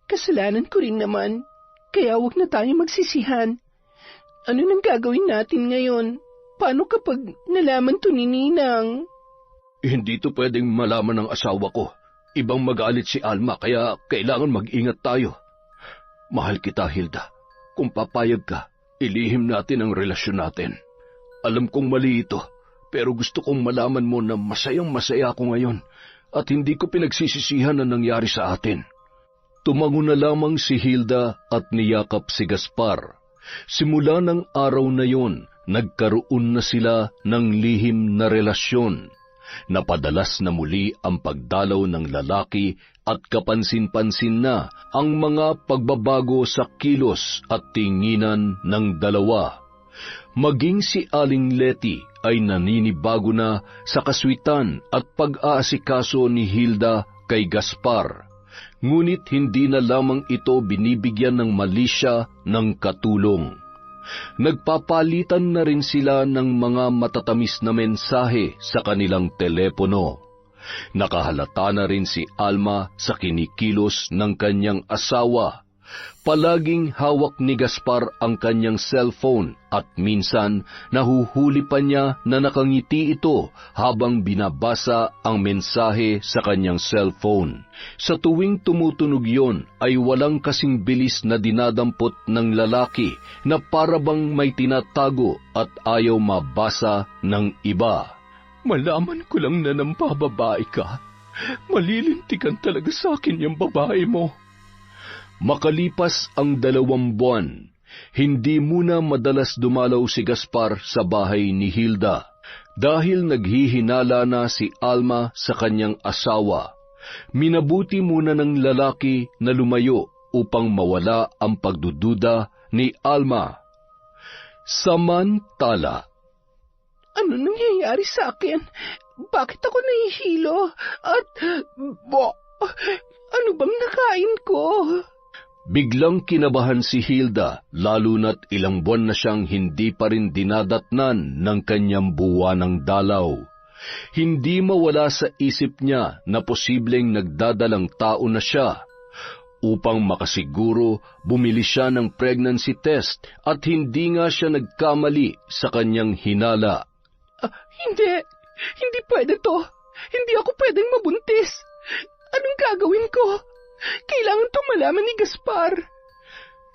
Kasalanan ko rin naman, kaya huwag na tayo magsisihan. Ano nang gagawin natin ngayon? Paano kapag nalaman to ni Ninang? Hindi to pwedeng malaman ng asawa ko. Ibang magalit si Alma, kaya kailangan mag-ingat tayo. Mahal kita, Hilda. Kung papayag ka, ilihim natin ang relasyon natin. Alam kong mali ito, pero gusto kong malaman mo na masayang-masaya ako ngayon at hindi ko pinagsisisihan ang nangyari sa atin. Tumango na lamang si Hilda at niyakap si Gaspar. Simula ng araw na yon, nagkaroon na sila ng lihim na relasyon. Napadalas na muli ang pagdalaw ng lalaki at kapansin-pansin na ang mga pagbabago sa kilos at tinginan ng dalawa. Maging si Aling Letty ay naninibago na sa kaswitan at pag-aasikaso ni Hilda kay Gaspar. Ngunit hindi na lamang ito binibigyan ng mali siya ng katulong. Nagpapalitan na rin sila ng mga matatamis na mensahe sa kanilang telepono. Nakahalata na rin si Alma sa kinikilos ng kanyang asawa. Palaging hawak ni Gaspar ang kanyang cellphone at minsan nahuhuli pa niya na nakangiti ito habang binabasa ang mensahe sa kanyang cellphone. Sa tuwing tumutunog yon ay walang kasing bilis na dinadampot ng lalaki na parabang may tinatago at ayaw mabasa ng iba. Malaman ko lang na nampababae ka. Malilintikan talaga sa akin yung babae mo. Makalipas ang 2 buwan, hindi muna madalas dumalaw si Gaspar sa bahay ni Hilda dahil naghihinala na si Alma sa kanyang asawa. Minabuti muna ng lalaki na lumayo upang mawala ang pagdududa ni Alma. Samantala, Ano nangyayari sa akin? Bakit ako nahihilo? At, ano bang nakain ko? biglang kinabahan si Hilda lalo na't ilang buwan na siyang hindi pa rin dinadatnan ng kanyang buwanang dalaw. Hindi mawala sa isip niya na posibleng nagdadalang tao na siya. Upang makasiguro, bumili siya ng pregnancy test at hindi nga siya nagkamali sa kanyang hinala. Hindi pwede to. Hindi ako pwedeng mabuntis. Anong gagawin ko? Kailangan itong malaman ni Gaspar.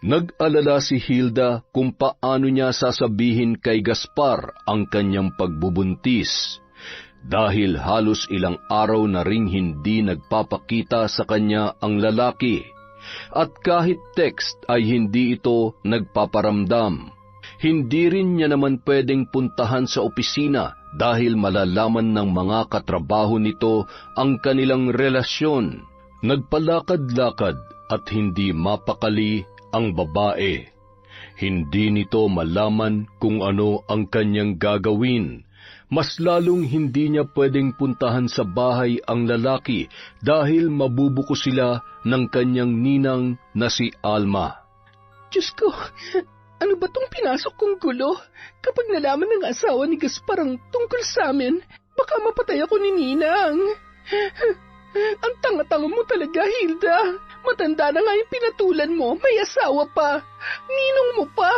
Nag-alala si Hilda kung paano niya sasabihin kay Gaspar ang kanyang pagbubuntis. Dahil halos ilang araw na ring hindi nagpapakita sa kanya ang lalaki. At kahit text ay hindi ito nagpaparamdam. Hindi rin niya naman pwedeng puntahan sa opisina dahil malalaman ng mga katrabaho nito ang kanilang relasyon. Nagpalakad-lakad at hindi mapakali ang babae. Hindi nito malaman kung ano ang kanyang gagawin. Mas lalong hindi niya pwedeng puntahan sa bahay ang lalaki dahil mabubuko sila ng kanyang ninang na si Alma. Diyos ko, ano ba tong pinasok kong gulo? Kapag nalaman ng asawa ni Gaspar ang tungkol sa amin, baka mapatay ako ni Ninang. Ang tanga-tanga mo talaga, Hilda. Matanda na nga yung pinatulan mo, may asawa pa. Ninong mo pa.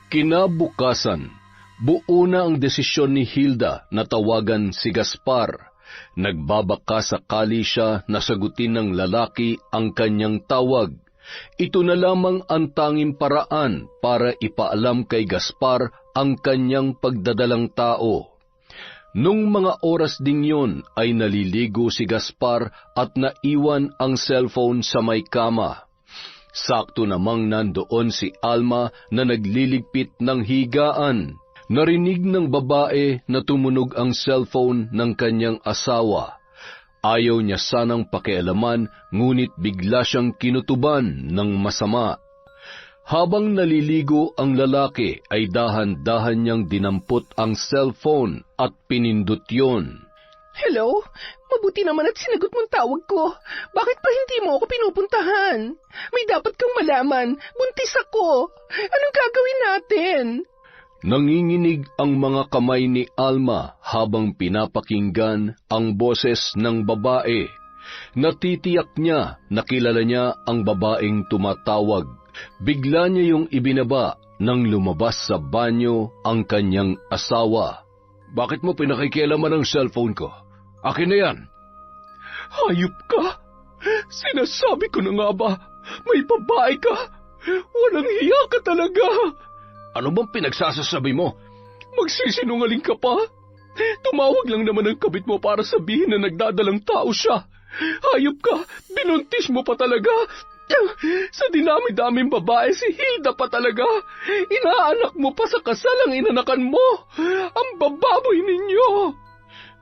Kinabukasan, buo na ang desisyon ni Hilda na tawagan si Gaspar. Nagbabaka sakali siya na sagutin ng lalaki ang kanyang tawag. Ito na lamang ang tanging paraan para ipaalam kay Gaspar ang kanyang pagdadalang tao. Nung mga oras ding yon ay naliligo si Gaspar at naiwan ang cellphone sa may kama. Sakto namang nandoon si Alma na nagliligpit ng higaan. Narinig ng babae na tumunog ang cellphone ng kanyang asawa. Ayaw niya sanang pakialaman, ngunit bigla siyang kinutuban ng masama. Habang naliligo ang lalaki ay dahan-dahan niyang dinampot ang cellphone at pinindot yon. Hello? Mabuti naman at sinagot mong tawag ko. Bakit pa hindi mo ako pinupuntahan? May dapat kang malaman. Buntis ako. Anong gagawin natin? Nanginginig ang mga kamay ni Alma habang pinapakinggan ang boses ng babae. Natitiyak niya na kilala niya ang babaeng tumatawag. Bigla niya yung ibinaba nang lumabas sa banyo ang kanyang asawa. Bakit mo pinakikialaman ang cellphone ko? Akin na yan. Hayop ka! Sinasabi ko na nga ba, may babae ka! Walang hiya ka talaga! Ano bang pinagsasasabi mo? Magsisinungaling ka pa? Tumawag lang naman ang kabit mo para sabihin na nagdadalang tao siya. Hayop ka, binuntis mo pa talaga. Sa dinami-daming babae, si Hilda pa talaga. Inaanak mo pa sa kasal ang inanakan mo. Ang bababoy ninyo.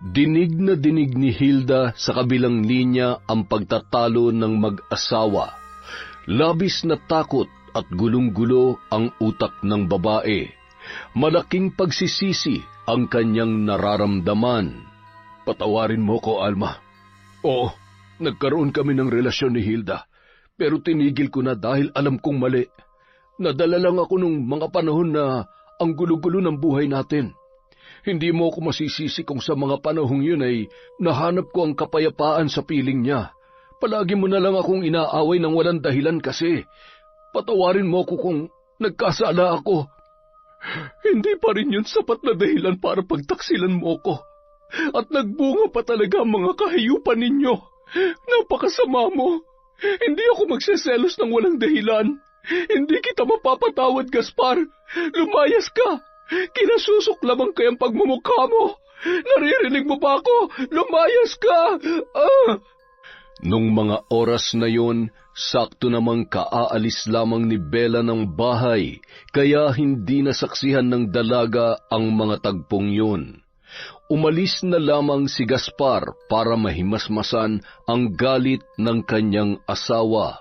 Dinig na dinig ni Hilda sa kabilang linya ang pagtatalo ng mag-asawa. Labis na takot at gulong-gulo ang utak ng babae. Malaking pagsisisi ang kanyang nararamdaman. Patawarin mo ko, Alma. Oo, nagkaroon kami ng relasyon ni Hilda, pero tinigil ko na dahil alam kong mali. Nadala lang ako nung mga panahon na ang gulo-gulo ng buhay natin. Hindi mo ako masisisi kung sa mga panahong yun ay nahanap ko ang kapayapaan sa piling niya. Palagi mo na lang akong inaaway ng walang dahilan kasi. Patawarin mo ko kung nagkasala ako. Hindi pa rin yun sapat na dahilan para pagtaksilan mo ko. At nagbunga pa talaga ang mga kahayupan ninyo. Napakasama mo. Hindi ako magseselos ng walang dahilan. Hindi kita mapapatawad, Gaspar. Lumayas ka. Kinasusok lamang kayang pagmumukha mo. Naririnig mo ba ako? Lumayas ka! Nung mga oras na yon, sakto namang kaaalis lamang ni Bella ng bahay, kaya hindi nasaksihan ng dalaga ang mga tagpong yun. Umalis na lamang si Gaspar para mahimasmasan ang galit ng kanyang asawa.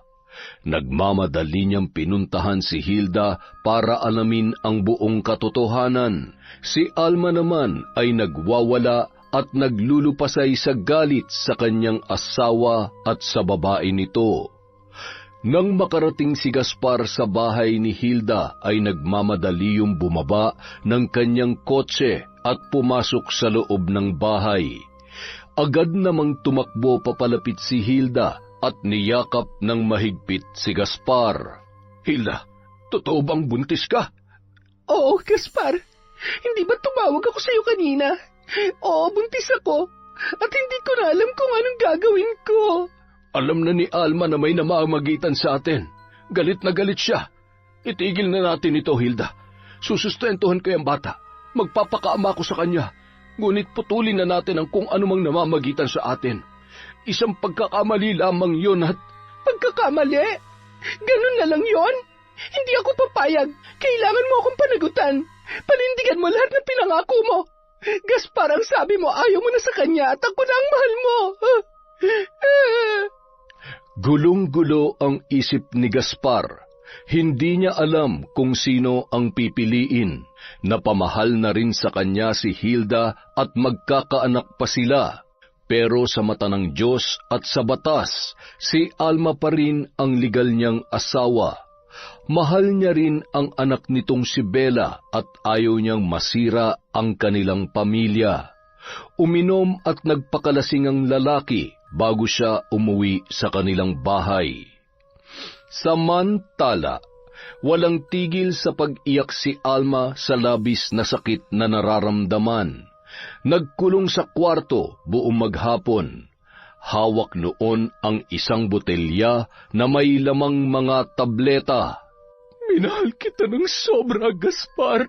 Nagmamadali niyang pinuntahan si Hilda para alamin ang buong katotohanan. Si Alma naman ay nagwawala at naglulupasay sa galit sa kanyang asawa at sa babae nito. Nang makarating si Gaspar sa bahay ni Hilda ay nagmamadali yung bumaba ng kanyang kotse at pumasok sa loob ng bahay. Agad namang tumakbo papalapit si Hilda at niyakap ng mahigpit si Gaspar. Hilda, totoo bang buntis ka? Oo, Gaspar. Hindi ba tumawag ako sa iyo kanina? Oo, buntis ako. At hindi ko na alam kung anong gagawin ko. Alam na ni Alma na may namamagitan sa atin. Galit na galit siya. Itigil na natin ito, Hilda. Susustentuhan ko yung bata. Magpapakaama ko sa kanya. Ngunit putulin na natin ang kung anumang namamagitan sa atin. Isang pagkakamali lamang yun at... Pagkakamali? Ganun na lang yon? Hindi ako papayag. Kailangan mo akong panagutan. Panindigan mo lahat ng pinangako mo. Gaspar, ang sabi mo ayaw mo na sa kanya at ako na ang mahal mo. Gulong-gulo ang isip ni Gaspar. Hindi niya alam kung sino ang pipiliin. Napamahal na rin sa kanya si Hilda at magkakaanak pa sila. Pero sa mata ng Diyos at sa batas, si Alma pa rin ang legal niyang asawa. Mahal niya rin ang anak nitong si Bella at ayaw niyang masira ang kanilang pamilya. Uminom at nagpakalasing ang lalaki bago siya umuwi sa kanilang bahay. Samantala, walang tigil sa pag-iyak si Alma sa labis na sakit na nararamdaman. Nagkulong sa kwarto buong maghapon. Hawak noon ang isang botelya na may lamang mga tableta. Minahal kita ng sobra, Gaspar.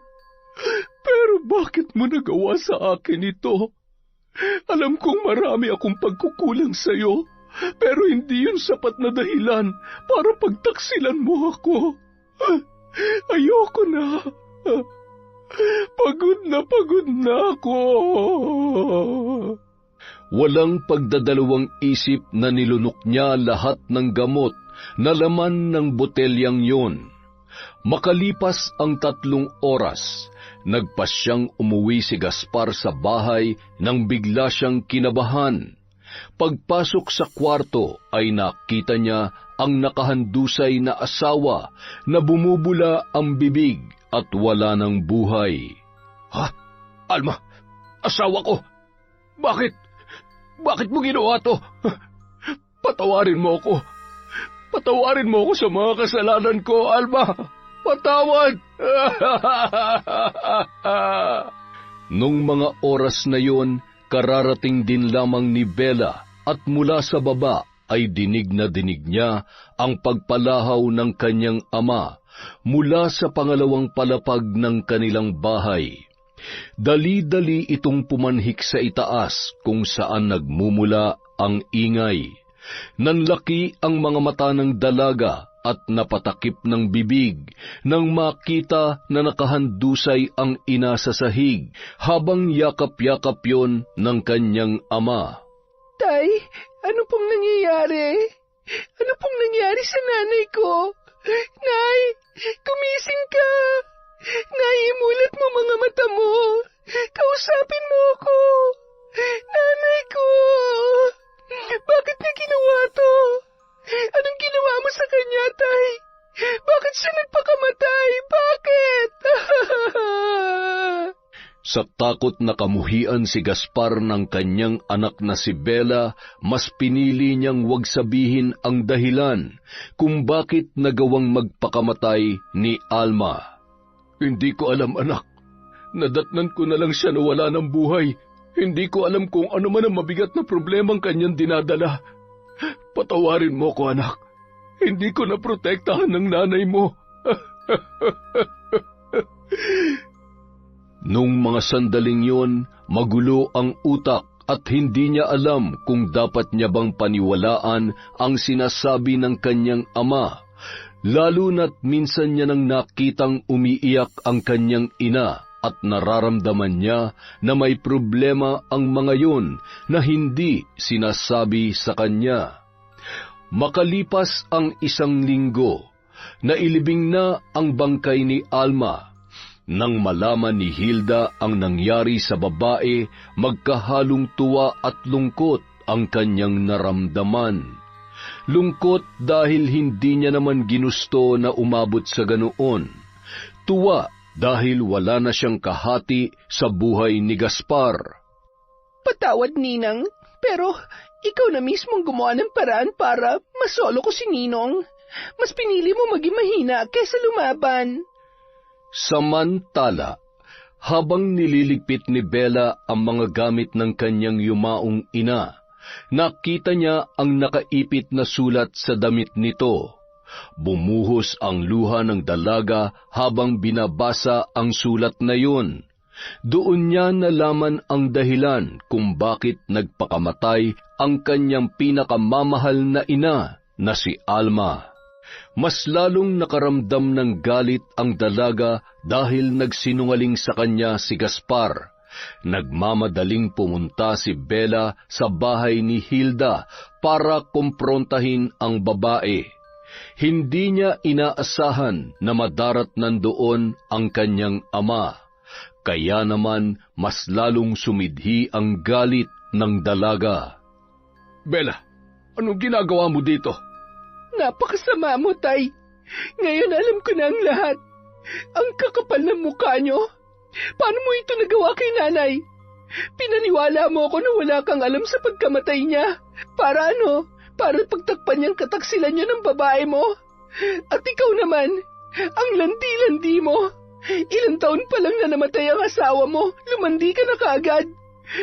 Pero bakit mo nagawa sa akin ito? Alam kong marami akong pagkukulang sa iyo, pero hindi yun sapat na dahilan para pagtaksilan mo ako. Ayoko na. Pagod na ako. Walang pagdadalawang isip na nilunok niya lahat ng gamot na laman ng botelyang yon. Makalipas ang 3 oras, nagpasyang umuwi si Gaspar sa bahay nang bigla siyang kinabahan. Pagpasok sa kwarto ay nakita niya ang nakahandusay na asawa na bumubula ang bibig at wala ng buhay. Ha? Alma, asawa ko. Bakit mo ginawa to? Patawarin mo ako. Patawarin mo ako sa mga kasalanan ko, Alma. Patawad! Nung mga oras na yon, kararating din lamang ni Bella at mula sa baba ay dinig na dinig niya ang pagpalahaw ng kanyang ama mula sa pangalawang palapag ng kanilang bahay. Dali-dali itong pumanhik sa itaas kung saan nagmumula ang ingay. Nanlaki ang mga mata ng dalaga at napatakip ng bibig nang makita na nakahandusay ang ina sa sahig habang yakap-yakap yon ng kanyang ama. Tay, ano pong nangyayari? Ano pong nangyari sa nanay ko? Nay, gumising ka! Nay, imulat mo mga mata mo! Kausapin mo ako! Nanay ko! Bakit niya ginawa to? Anong ginawa mo sa kanya, Tay? Bakit siya nagpakamatay? Bakit? Sa takot na kamuhian si Gaspar ng kanyang anak na si Bella, mas pinili niyang wag sabihin ang dahilan kung bakit nagawang magpakamatay ni Alma. Hindi ko alam, anak. Nadatnan ko na lang siya na wala ng buhay. Hindi ko alam kung ano man ang mabigat na problemang kanyang dinadala. Patawarin mo ko, anak. Hindi ko naprotektahan ng nanay mo. Nung mga sandaling yon, magulo ang utak at hindi niya alam kung dapat niya bang paniwalaan ang sinasabi ng kanyang ama, lalo na't minsan niya nang nakitang umiiyak ang kanyang ina at nararamdaman niya na may problema ang mga yon na hindi sinasabi sa kanya. Makalipas ang 1 linggo, nailibing na ang bangkay ni Alma. Nang malaman ni Hilda ang nangyari sa babae, magkahalong tuwa at lungkot ang kanyang naramdaman. Lungkot dahil hindi niya naman ginusto na umabot sa ganoon. Tuwa dahil wala na siyang kahati sa buhay ni Gaspar. Patawad, Ninang, pero ikaw na mismong gumawa ng paraan para masolo ko si Ninong. Mas pinili mo maging mahina kaysa lumaban. Samantala, habang nililigpit ni Bella ang mga gamit ng kanyang yumaong ina, nakita niya ang nakaipit na sulat sa damit nito. Bumuhos ang luha ng dalaga habang binabasa ang sulat na yun. Doon niya nalaman ang dahilan kung bakit nagpakamatay ang kanyang pinakamamahal na ina na si Alma. Mas lalong nakaramdam ng galit ang dalaga dahil nagsinungaling sa kanya si Gaspar. Nagmamadaling pumunta si Bella sa bahay ni Hilda para kumprontahin ang babae. Hindi niya inaasahan na madarat nandoon ang kanyang ama. Kaya naman mas lalong sumidhi ang galit ng dalaga. Bella, anong ginagawa mo dito? Napakasama mo, Tay. Ngayon alam ko na ang lahat. Ang kakapal ng mukha nyo. Paano mo ito nagawa kay nanay? Pinaniwala mo ako na wala kang alam sa pagkamatay niya. Para ano? Para pagtakpan niyang kataksilan niyo ng babae mo? At ikaw naman, ang landi-landi mo. Ilang taon pa lang na namatay ang asawa mo, lumandi ka na kaagad.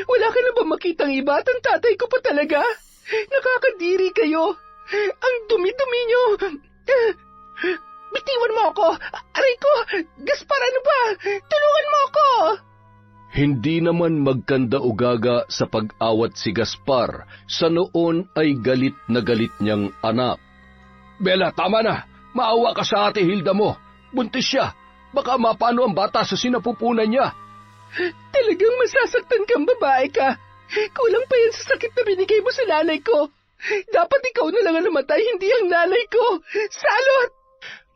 Wala ka na ba makitang iba at ang tatay ko pa talaga? Nakakadiri kayo. Ang dumi-dumi niyo. Bitiwan mo ako. Aray ko, Gaspar, ano ba? Tulungan mo ako. Hindi naman magkanda-ugaga sa pag-awat si Gaspar, sa noon ay galit na galit niyang anak. Bella, tama na. Maawa ka sa ate Hilda mo. Buntis siya. Baka mapano ang bata sa sinapupunan niya. Talagang masasaktan kang babae ka. Kulang pa yan sa sakit na binigay mo sa nanay ko. Dapat ikaw na lang ang namatay, hindi ang nanay ko. Salot!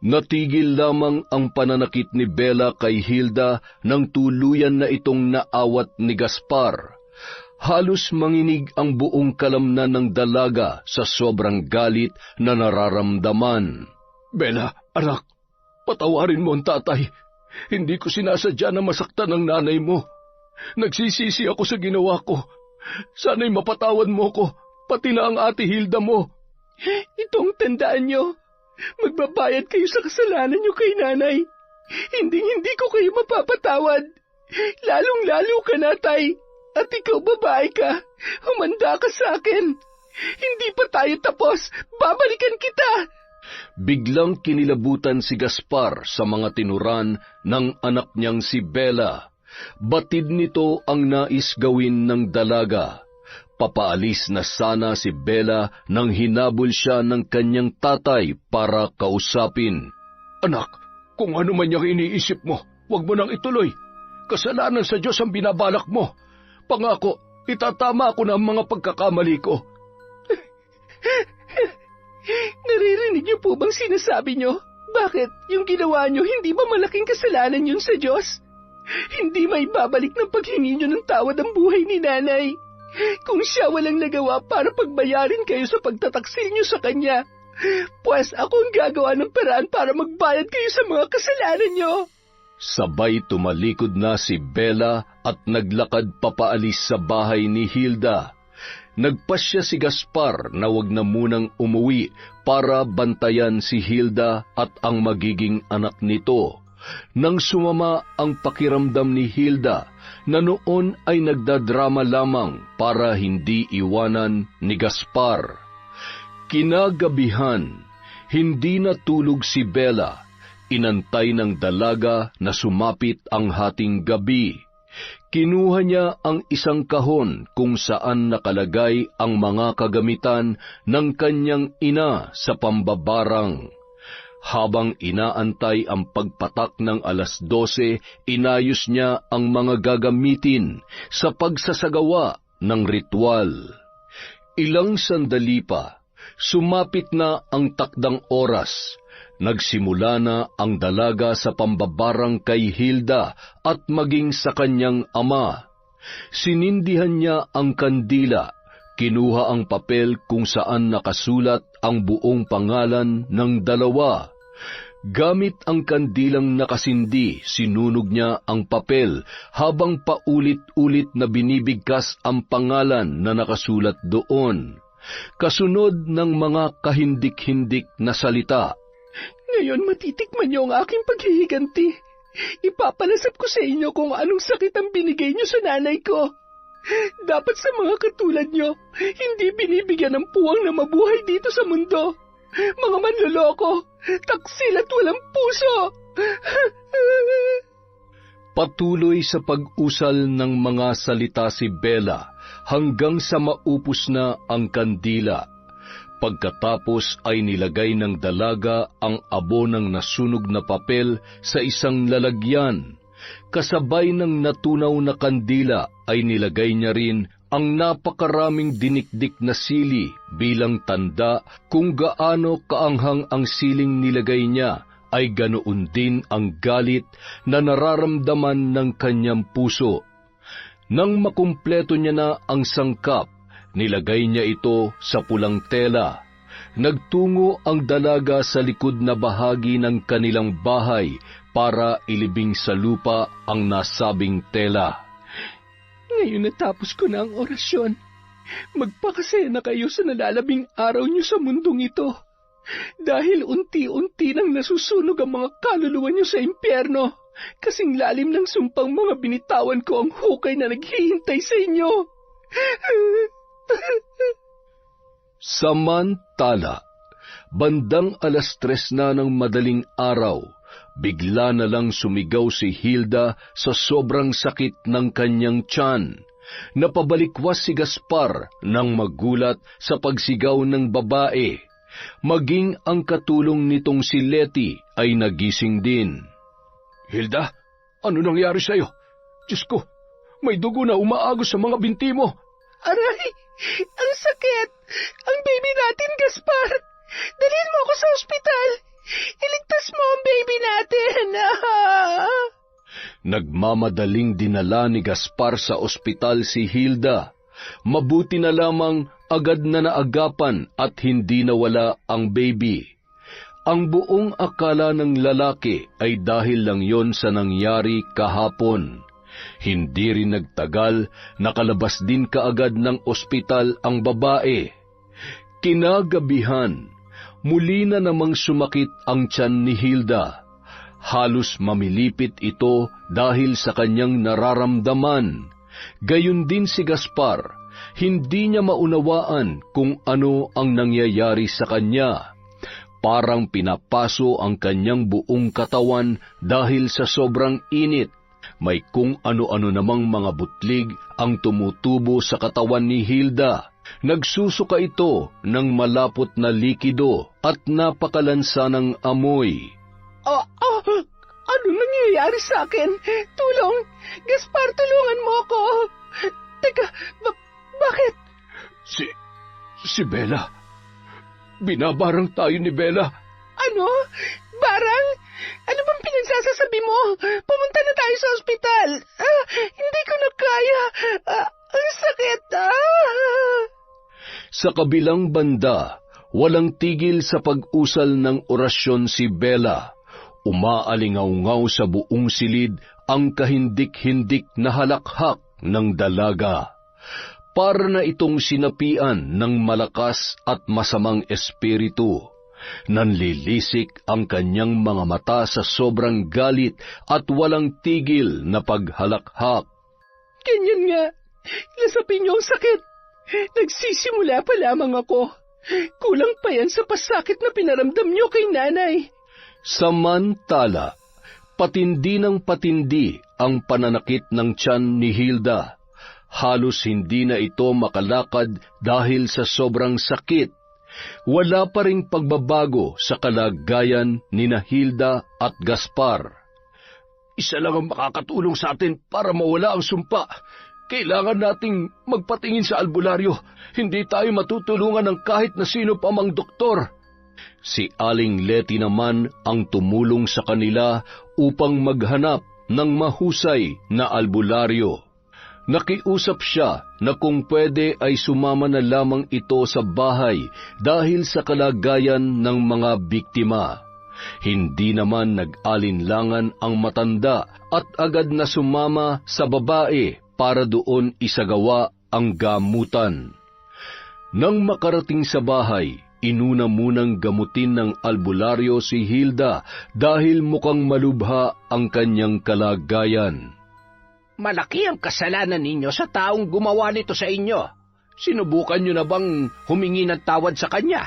Natigil lamang ang pananakit ni Bella kay Hilda nang tuluyan na itong naawat ni Gaspar. Halos manginig ang buong kalamnan ng dalaga sa sobrang galit na nararamdaman. Bella, anak, patawarin mo ang tatay. Hindi ko sinasadya na masaktan ang nanay mo. Nagsisisi ako sa ginawa ko. Sana'y mapatawad mo ko, pati na ang ate Hilda mo. Itong tandaan nyo. Magbabayad kayo sa kasalanan nyo kay nanay. Hindi ko kayo mapapatawad. Lalong-lalo ka na, Tay. At ikaw babae ka. Humanda ka sa akin. Hindi pa tayo tapos. Babalikan kita. Biglang kinilabutan si Gaspar sa mga tinuran ng anak niyang si Bella. Batid nito ang nais gawin ng dalaga. Papaalis na sana si Bella nang hinabol siya ng kanyang tatay para kausapin. Anak, kung ano man yung iniisip mo, huwag mo nang ituloy. Kasalanan sa Diyos ang binabalak mo. Pangako, itatama ako ng mga pagkakamali ko. Naririnig niyo po bang sinasabi niyo? Bakit yung ginawa niyo hindi ba malaking kasalanan yun sa Diyos? Hindi may babalik ng paghingi niyo ng tawad ang buhay ni nanay. Kung siya walang nagawa para pagbayarin kayo sa pagtataksil niyo sa kanya, pues ako ang gagawa ng paraan para magbayad kayo sa mga kasalanan niyo. Sabay tumalikod na si Bella at naglakad papaalis sa bahay ni Hilda. Nagpasya si Gaspar na wag na munang umuwi para bantayan si Hilda at ang magiging anak nito. Nang sumama ang pakiramdam ni Hilda na noon ay nagdadrama lamang para hindi iwanan ni Gaspar. Kinagabihan, hindi natulog si Bella. Inantay ng dalaga na sumapit ang hating gabi. Kinuha niya ang isang kahon kung saan nakalagay ang mga kagamitan ng kanyang ina sa pambabarang. Habang inaantay ang pagpatak ng 12:00, inayos niya ang mga gagamitin sa pagsasagawa ng ritual. Ilang sandali pa, sumapit na ang takdang oras. Nagsimula na ang dalaga sa pambabarang kay Hilda at maging sa kanyang ama. Sinindihan niya ang kandila, kinuha ang papel kung saan nakasulat ang buong pangalan ng dalawa. Gamit ang kandilang nakasindi, sinunog niya ang papel habang paulit-ulit na binibigkas ang pangalan na nakasulat doon. Kasunod ng mga kahindik-hindik na salita. Ngayon matitikman niyo ang aking paghihiganti. Ipapalasap ko sa inyo kung anong sakit ang binigay niyo sa nanay ko. Dapat sa mga katulad niyo, hindi binibigyan ng puwang na mabuhay dito sa mundo. Mga manloloko, taksil at walang puso. Patuloy sa pag-usal ng mga salita si Bella hanggang sa maupos na ang kandila. Pagkatapos ay nilagay ng dalaga ang abo ng nasunog na papel sa isang lalagyan. Kasabay ng natunaw na kandila ay nilagay niya rin ang napakaraming dinikdik na sili bilang tanda kung gaano kaanghang ang siling nilagay niya, ay ganoon din ang galit na nararamdaman ng kanyang puso. Nang makumpleto niya na ang sangkap, nilagay niya ito sa pulang tela. Nagtungo ang dalaga sa likod na bahagi ng kanilang bahay para ilibing sa lupa ang nasabing tela. Ngayon natapos ko na ang orasyon. Magpakasaya na kayo sa nalalabing araw niyo sa mundong ito. Dahil unti-unti nang nasusunog ang mga kaluluwa niyo sa impyerno. Kasing lalim ng sumpang mga binitawan ko ang hukay na naghihintay sa inyo. Samantala, bandang 3:00 na ng madaling araw, bigla na lang sumigaw si Hilda sa sobrang sakit ng kanyang tiyan. Napabalikwas si Gaspar nang magulat sa pagsigaw ng babae. Maging ang katulong nitong si Letty ay nagising din. Hilda, ano nangyari sa'yo? Diyos ko, may dugo na umaagos sa mga binti mo. Aray, ang sakit! Ang baby natin, Gaspar! Dalhin mo ako sa ospital! Iligtas mo ang baby natin! Nagmamadaling dinala ni Gaspar sa ospital si Hilda. Mabuti na lamang agad na naagapan at hindi nawala ang baby. Ang buong akala ng lalaki ay dahil lang yon sa nangyari kahapon. Hindi rin nagtagal, nakalabas din kaagad ng ospital ang babae. Kinagabihan, muli na namang sumakit ang tiyan ni Hilda. Halos mamilipit ito dahil sa kanyang nararamdaman. Gayon din si Gaspar, hindi niya maunawaan kung ano ang nangyayari sa kanya. Parang pinapaso ang kanyang buong katawan dahil sa sobrang init. may kung ano-ano namang mga butlig ang tumutubo sa katawan ni Hilda. Nagsusuka ito ng malapot na likido at napakalansa ng amoy. Ano nangyayari sa akin? Tulong! Gaspar, tulungan mo ako! Teka, bakit? Si Bella. Binabarang tayo ni Bella. Ano? Barang? Ano bang pinagsasasabi mo? Pumunta na tayo sa ospital. Hindi ko na kaya. Ang sakit. Sa kabilang banda, walang tigil sa pag-usal ng orasyon si Bella. Umaalingaw-ngaw sa buong silid ang kahindik-hindik na halakhak ng dalaga. Para na itong sinapian ng malakas at masamang espiritu. Nanlilisik ang kanyang mga mata sa sobrang galit at walang tigil na paghalakhak. Ganyan nga. Lasapin niyo ang sakit. Nagsisimula pa lamang ako. Kulang pa yan sa pasakit na pinaramdam niyo kay nanay. Samantala, patindi ng patindi ang pananakit ng tiyan ni Hilda. Halos hindi na ito makalakad dahil sa sobrang sakit. Wala pa ring pagbabago sa kalagayan ni Hilda at Gaspar. Isa lang ang makakatulong sa atin para mawala ang sumpa. Kailangan nating magpatingin sa albularyo. Hindi tayo matutulungan ng kahit na sino pa mang doktor. Si Aling Letty naman ang tumulong sa kanila upang maghanap ng mahusay na albularyo. Nakiusap siya na kung pwede ay sumama na lamang ito sa bahay dahil sa kalagayan ng mga biktima. Hindi naman nag-alinlangan ang matanda at agad na sumama sa babae para doon isagawa ang gamutan. Nang makarating sa bahay, inuna munang gamutin ng albularyo si Hilda dahil mukhang malubha ang kanyang kalagayan. Malaki ang kasalanan ninyo sa taong gumawa nito sa inyo. Sinubukan nyo na bang humingi ng tawad sa kanya?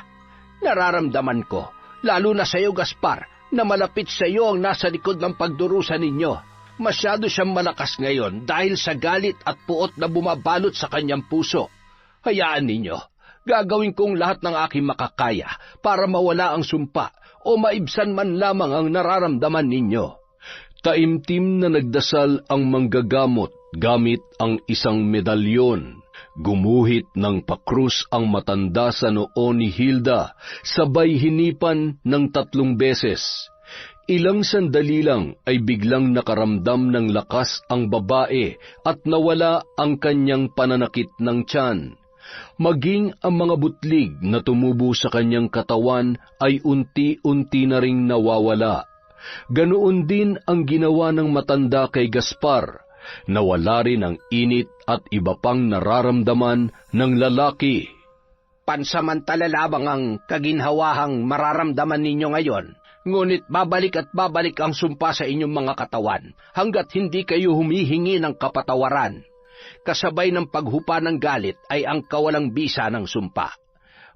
Nararamdaman ko, lalo na sa iyo, Gaspar, na malapit sa iyo ang nasa likod ng pagdurusa ninyo. Masyado siyang malakas ngayon dahil sa galit at puot na bumabalot sa kanyang puso. Hayaan ninyo, gagawin kong lahat ng aking makakaya para mawala ang sumpa o maibsan man lamang ang nararamdaman ninyo. Taimtim na nagdasal ang manggagamot gamit ang isang medalyon. Gumuhit ng pakrus ang matanda sa noo ni Hilda, sabay hinipan ng 3 beses. Ilang sandali lang ay biglang nakaramdam ng lakas ang babae at nawala ang kanyang pananakit ng tiyan. Maging ang mga butlig na tumubo sa kanyang katawan ay unti-unti na ring nawawala. Ganoon din ang ginawa ng matanda kay Gaspar. Nawala rin ang init at iba pang nararamdaman ng lalaki. Pansamantala lamang ang kaginhawahang mararamdaman ninyo ngayon, ngunit babalik at babalik ang sumpa sa inyong mga katawan hanggat hindi kayo humihingi ng kapatawaran. Kasabay ng paghupa ng galit ay ang kawalang bisa ng sumpa.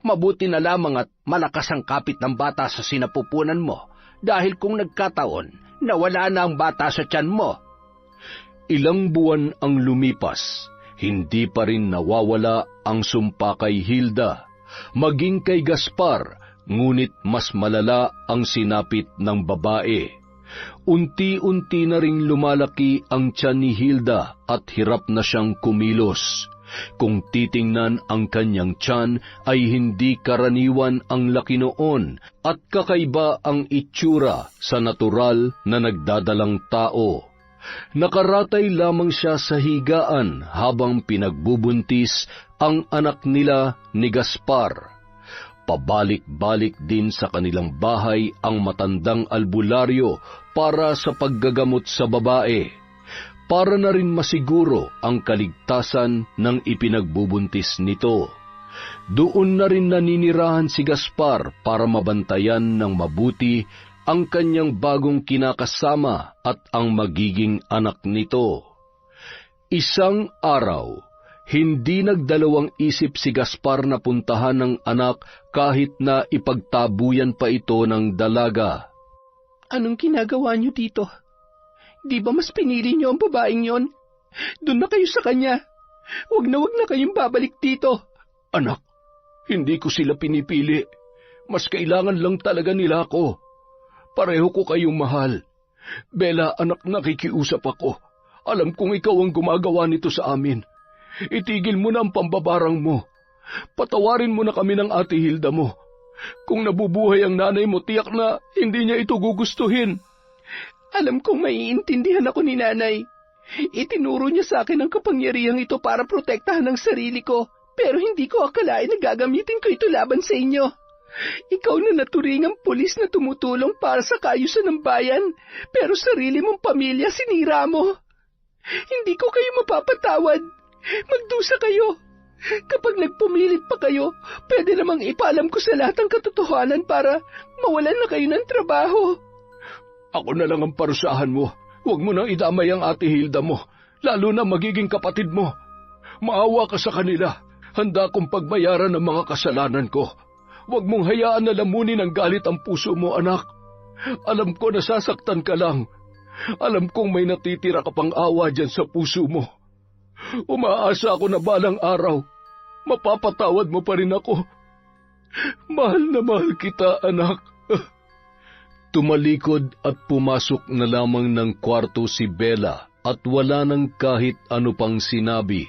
Mabuti na lamang at malakas ang kapit ng bata sa sinapupunan mo, dahil kung nagkataon, nawala na ang bata sa tiyan mo. Ilang buwan ang lumipas, hindi pa rin nawawala ang sumpa kay Hilda, maging kay Gaspar, ngunit mas malala ang sinapit ng babae. Unti-unti na ring lumalaki ang tiyan ni Hilda at hirap na siyang kumilos. Kung titingnan ang kanyang tiyan ay hindi karaniwan ang laki noon at kakaiba ang itsura sa natural na nagdadalang tao. Nakaratay lamang siya sa higaan habang pinagbubuntis ang anak nila ni Gaspar. Pabalik-balik din sa kanilang bahay ang matandang albularyo para sa paggagamot sa babae. Para na rin masiguro ang kaligtasan ng ipinagbubuntis nito. Doon na rin naninirahan si Gaspar para mabantayan ng mabuti ang kanyang bagong kinakasama at ang magiging anak nito. Isang araw, hindi nagdalawang isip si Gaspar na puntahan ng anak kahit na ipagtabuyan pa ito ng dalaga. Anong ginagawa niyo dito? Di ba mas pinili niyo ang babaeng yon? Doon na kayo sa kanya. Huwag na kayong babalik dito. Anak, hindi ko sila pinipili. Mas kailangan lang talaga nila ako. Pareho ko kayong mahal. Bella, anak, nakikiusap ako. Alam kong ikaw ang gumagawa nito sa amin. Itigil mo na ang pambabarang mo. Patawarin mo na kami ng Ate Hilda mo. Kung nabubuhay ang nanay mo, tiyak na hindi niya ito gugustuhin. Alam kong maiintindihan ako ni nanay. Itinuro niya sa akin ang kapangyarihang ito para protektahan ang sarili ko, pero hindi ko akalain na gagamitin ko ito laban sa inyo. Ikaw na naturingang pulis na tumutulong para sa kaayusan ng bayan, pero sarili mong pamilya sinira mo. Hindi ko kayo mapapatawad. Magdusa kayo. Kapag nagpumilit pa kayo, pwede namang ipaalam ko sa lahat ang katotohanan para mawalan na kayo ng trabaho. Ako na lang ang parusahan mo. Huwag mo nang idamay ang Ate Hilda mo, lalo na magiging kapatid mo. Maawa ka sa kanila. Handa kong pagbayaran ang mga kasalanan ko. Huwag mong hayaan na lamunin ng galit ang puso mo, anak. Alam ko nasasaktan ka lang. Alam kong may natitira ka pang awa dyan sa puso mo. Umaasa ako na balang araw, mapapatawad mo pa rin ako. Mahal na mahal kita, anak. Tumalikod at pumasok na lamang ng kwarto si Bella at wala nang kahit ano pang sinabi.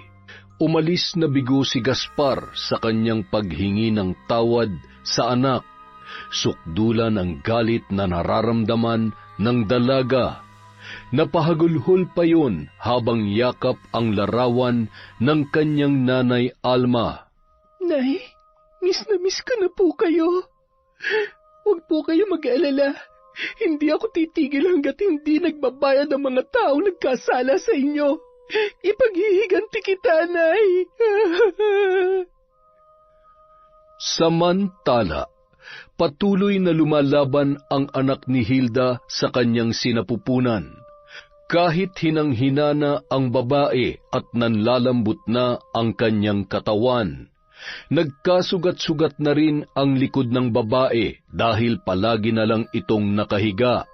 Umalis na bigo si Gaspar sa kanyang paghingi ng tawad sa anak. Sukdulan ang galit na nararamdaman ng dalaga. Napahagulhol pa yun habang yakap ang larawan ng kanyang nanay Alma. Nay, miss na miss ko na po kayo. Huwag po kayo mag-alala. Hindi ako titigil hanggat hindi nagbabayad ang mga taong nagkasala sa inyo. Ipaghihiganti kita, Nay. Samantala, patuloy na lumalaban ang anak ni Hilda sa kanyang sinapupunan. Kahit hinang-hina na ang babae at nanlalambot na ang kanyang katawan, nagkasugat-sugat na rin ang likod ng babae dahil palagi na lang itong nakahiga.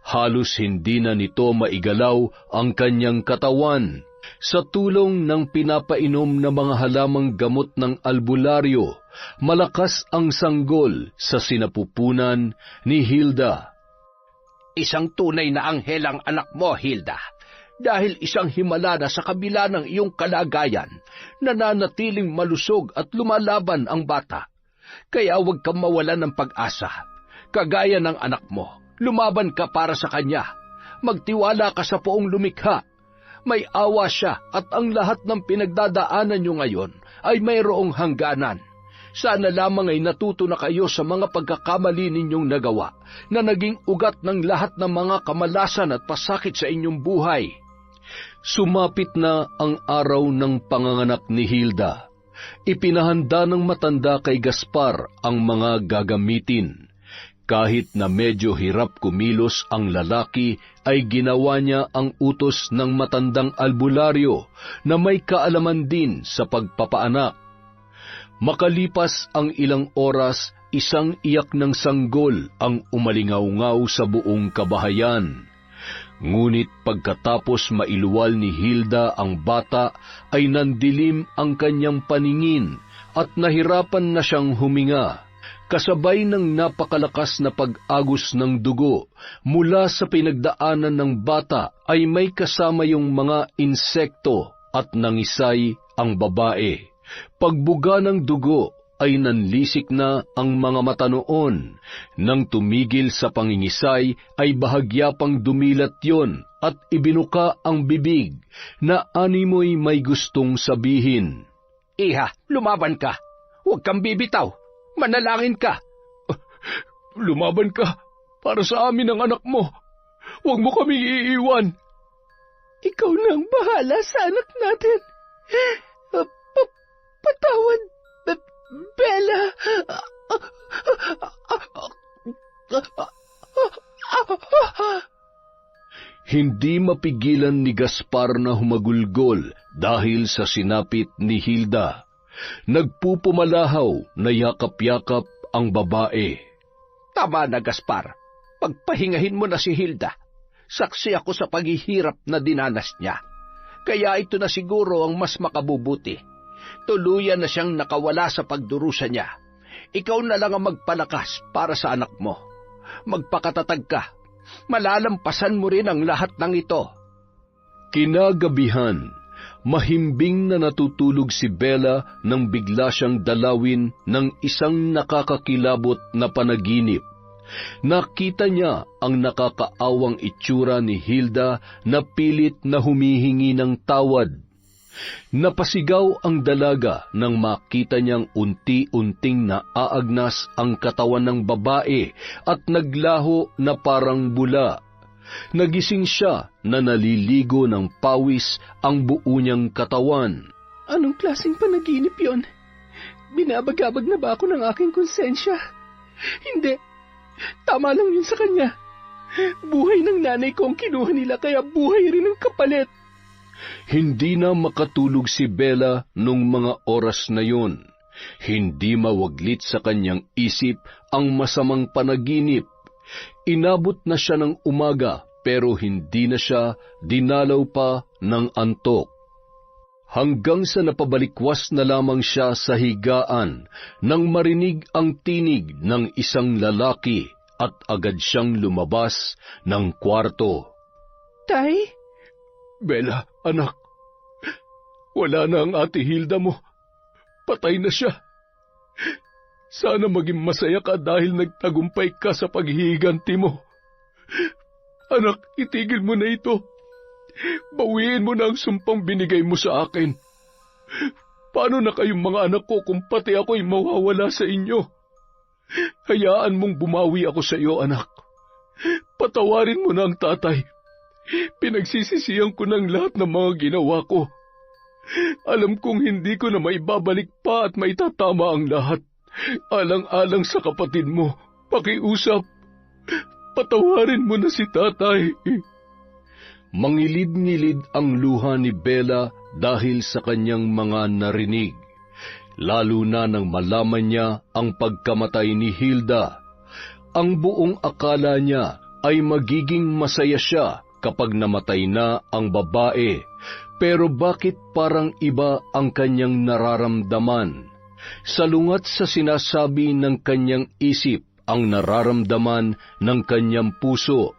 Halos hindi na nito maigalaw ang kanyang katawan. Sa tulong ng pinapainom na mga halamang gamot ng albularyo, malakas ang sanggol sa sinapupunan ni Hilda. Isang tunay na anghel ang anak mo, Hilda. Dahil isang himala na sa kabila ng iyong kalagayan, nananatiling malusog at lumalaban ang bata. Kaya huwag kang mawalan ng pag-asa. Kagaya ng anak mo, lumaban ka para sa kanya. Magtiwala ka sa Poong lumikha. May awa siya at ang lahat ng pinagdadaanan niyo ngayon ay mayroong hangganan. Sana lamang ay natuto na kayo sa mga pagkakamali ninyong nagawa na naging ugat ng lahat ng mga kamalasan at pasakit sa inyong buhay. Sumapit na ang araw ng panganganak ni Hilda. Ipinahanda ng matanda kay Gaspar ang mga gagamitin. Kahit na medyo hirap kumilos ang lalaki, ay ginawa niya ang utos ng matandang albularyo na may kaalaman din sa pagpapaanak. Makalipas ang ilang oras, isang iyak ng sanggol ang umalingaw-ngaw sa buong kabahayan. Ngunit pagkatapos mailuwal ni Hilda ang bata, ay nandilim ang kanyang paningin at nahirapan na siyang huminga. Kasabay ng napakalakas na pag-agos ng dugo, mula sa pinagdaanan ng bata ay may kasama yung mga insekto at nangisay ang babae. Pagbuga ng dugo ay nanlisik na ang mga mata noon. Nang tumigil sa pangingisay ay bahagya pang dumilat yon at ibinuka ang bibig na animoy may gustong sabihin. Iha, lumaban ka. Huwag kang bibitaw. Manalangin ka. Lumaban ka para sa amin ang anak mo. Huwag mo kami iiwan. Ikaw na ang bahala sa anak natin. Patawad, Bella. Hindi mapigilan ni Gaspar na humagulgol dahil sa sinapit ni Hilda. Nagpupumalahaw na yakap-yakap ang babae. Tama na, Gaspar. Pagpahingahin mo na si Hilda. Saksi ako sa paghihirap na dinanas niya. Kaya ito na siguro ang mas makabubuti. Tuluyan na siyang nakawala sa pagdurusa niya. Ikaw na lang ang magpalakas para sa anak mo. Magpakatatag ka. Malalampasan mo rin ang lahat ng ito. Kinagabihan, mahimbing na natutulog si Bella nang bigla siyang dalawin ng isang nakakakilabot na panaginip. Nakita niya ang nakakaawang itsura ni Hilda na pilit na humihingi ng tawad. Napasigaw ang dalaga nang makita niyang unti-unting naaagnas ang katawan ng babae at naglaho na parang bula. Nagising siya na naliligo ng pawis ang buo niyang katawan. Anong klaseng panaginip yon? Binabagabag na ba ako ng aking konsensya? Hindi. Tama lang yun sa kanya. Buhay ng nanay ko ang kinuha nila, kaya buhay rin ang kapalit. Hindi na makatulog si Bella nung mga oras na yun. Hindi mawaglit sa kanyang isip ang masamang panaginip. Inabot na siya ng umaga pero hindi na siya dinalaw pa ng antok. Hanggang sa napabalikwas na lamang siya sa higaan nang marinig ang tinig ng isang lalaki at agad siyang lumabas ng kwarto. Tay? Bella, anak, wala na ang ate Hilda mo. Patay na siya. Sana maging masaya ka dahil nagtagumpay ka sa paghihiganti mo. Anak, itigil mo na ito. Bawiin mo na ang sumpang binigay mo sa akin. Paano na kayong mga anak ko kung pati ako'y mawawala sa inyo? Hayaan mong bumawi ako sa iyo, anak. Patawarin mo na ang tatay. Pinagsisisihan ko ng lahat ng mga ginawa ko. Alam kong hindi ko na maibabalik pa at maitatama ang lahat. Alang-alang sa kapatid mo, pakiusap. Patawarin mo na si tatay. Mangilid-ngilid ang luha ni Bella dahil sa kanyang mga narinig. Lalo na nang malaman niya ang pagkamatay ni Hilda. Ang buong akala niya ay magiging masaya siya kapag namatay na ang babae, pero bakit parang iba ang kanyang nararamdaman? Salungat sa sinasabi ng kanyang isip ang nararamdaman ng kanyang puso,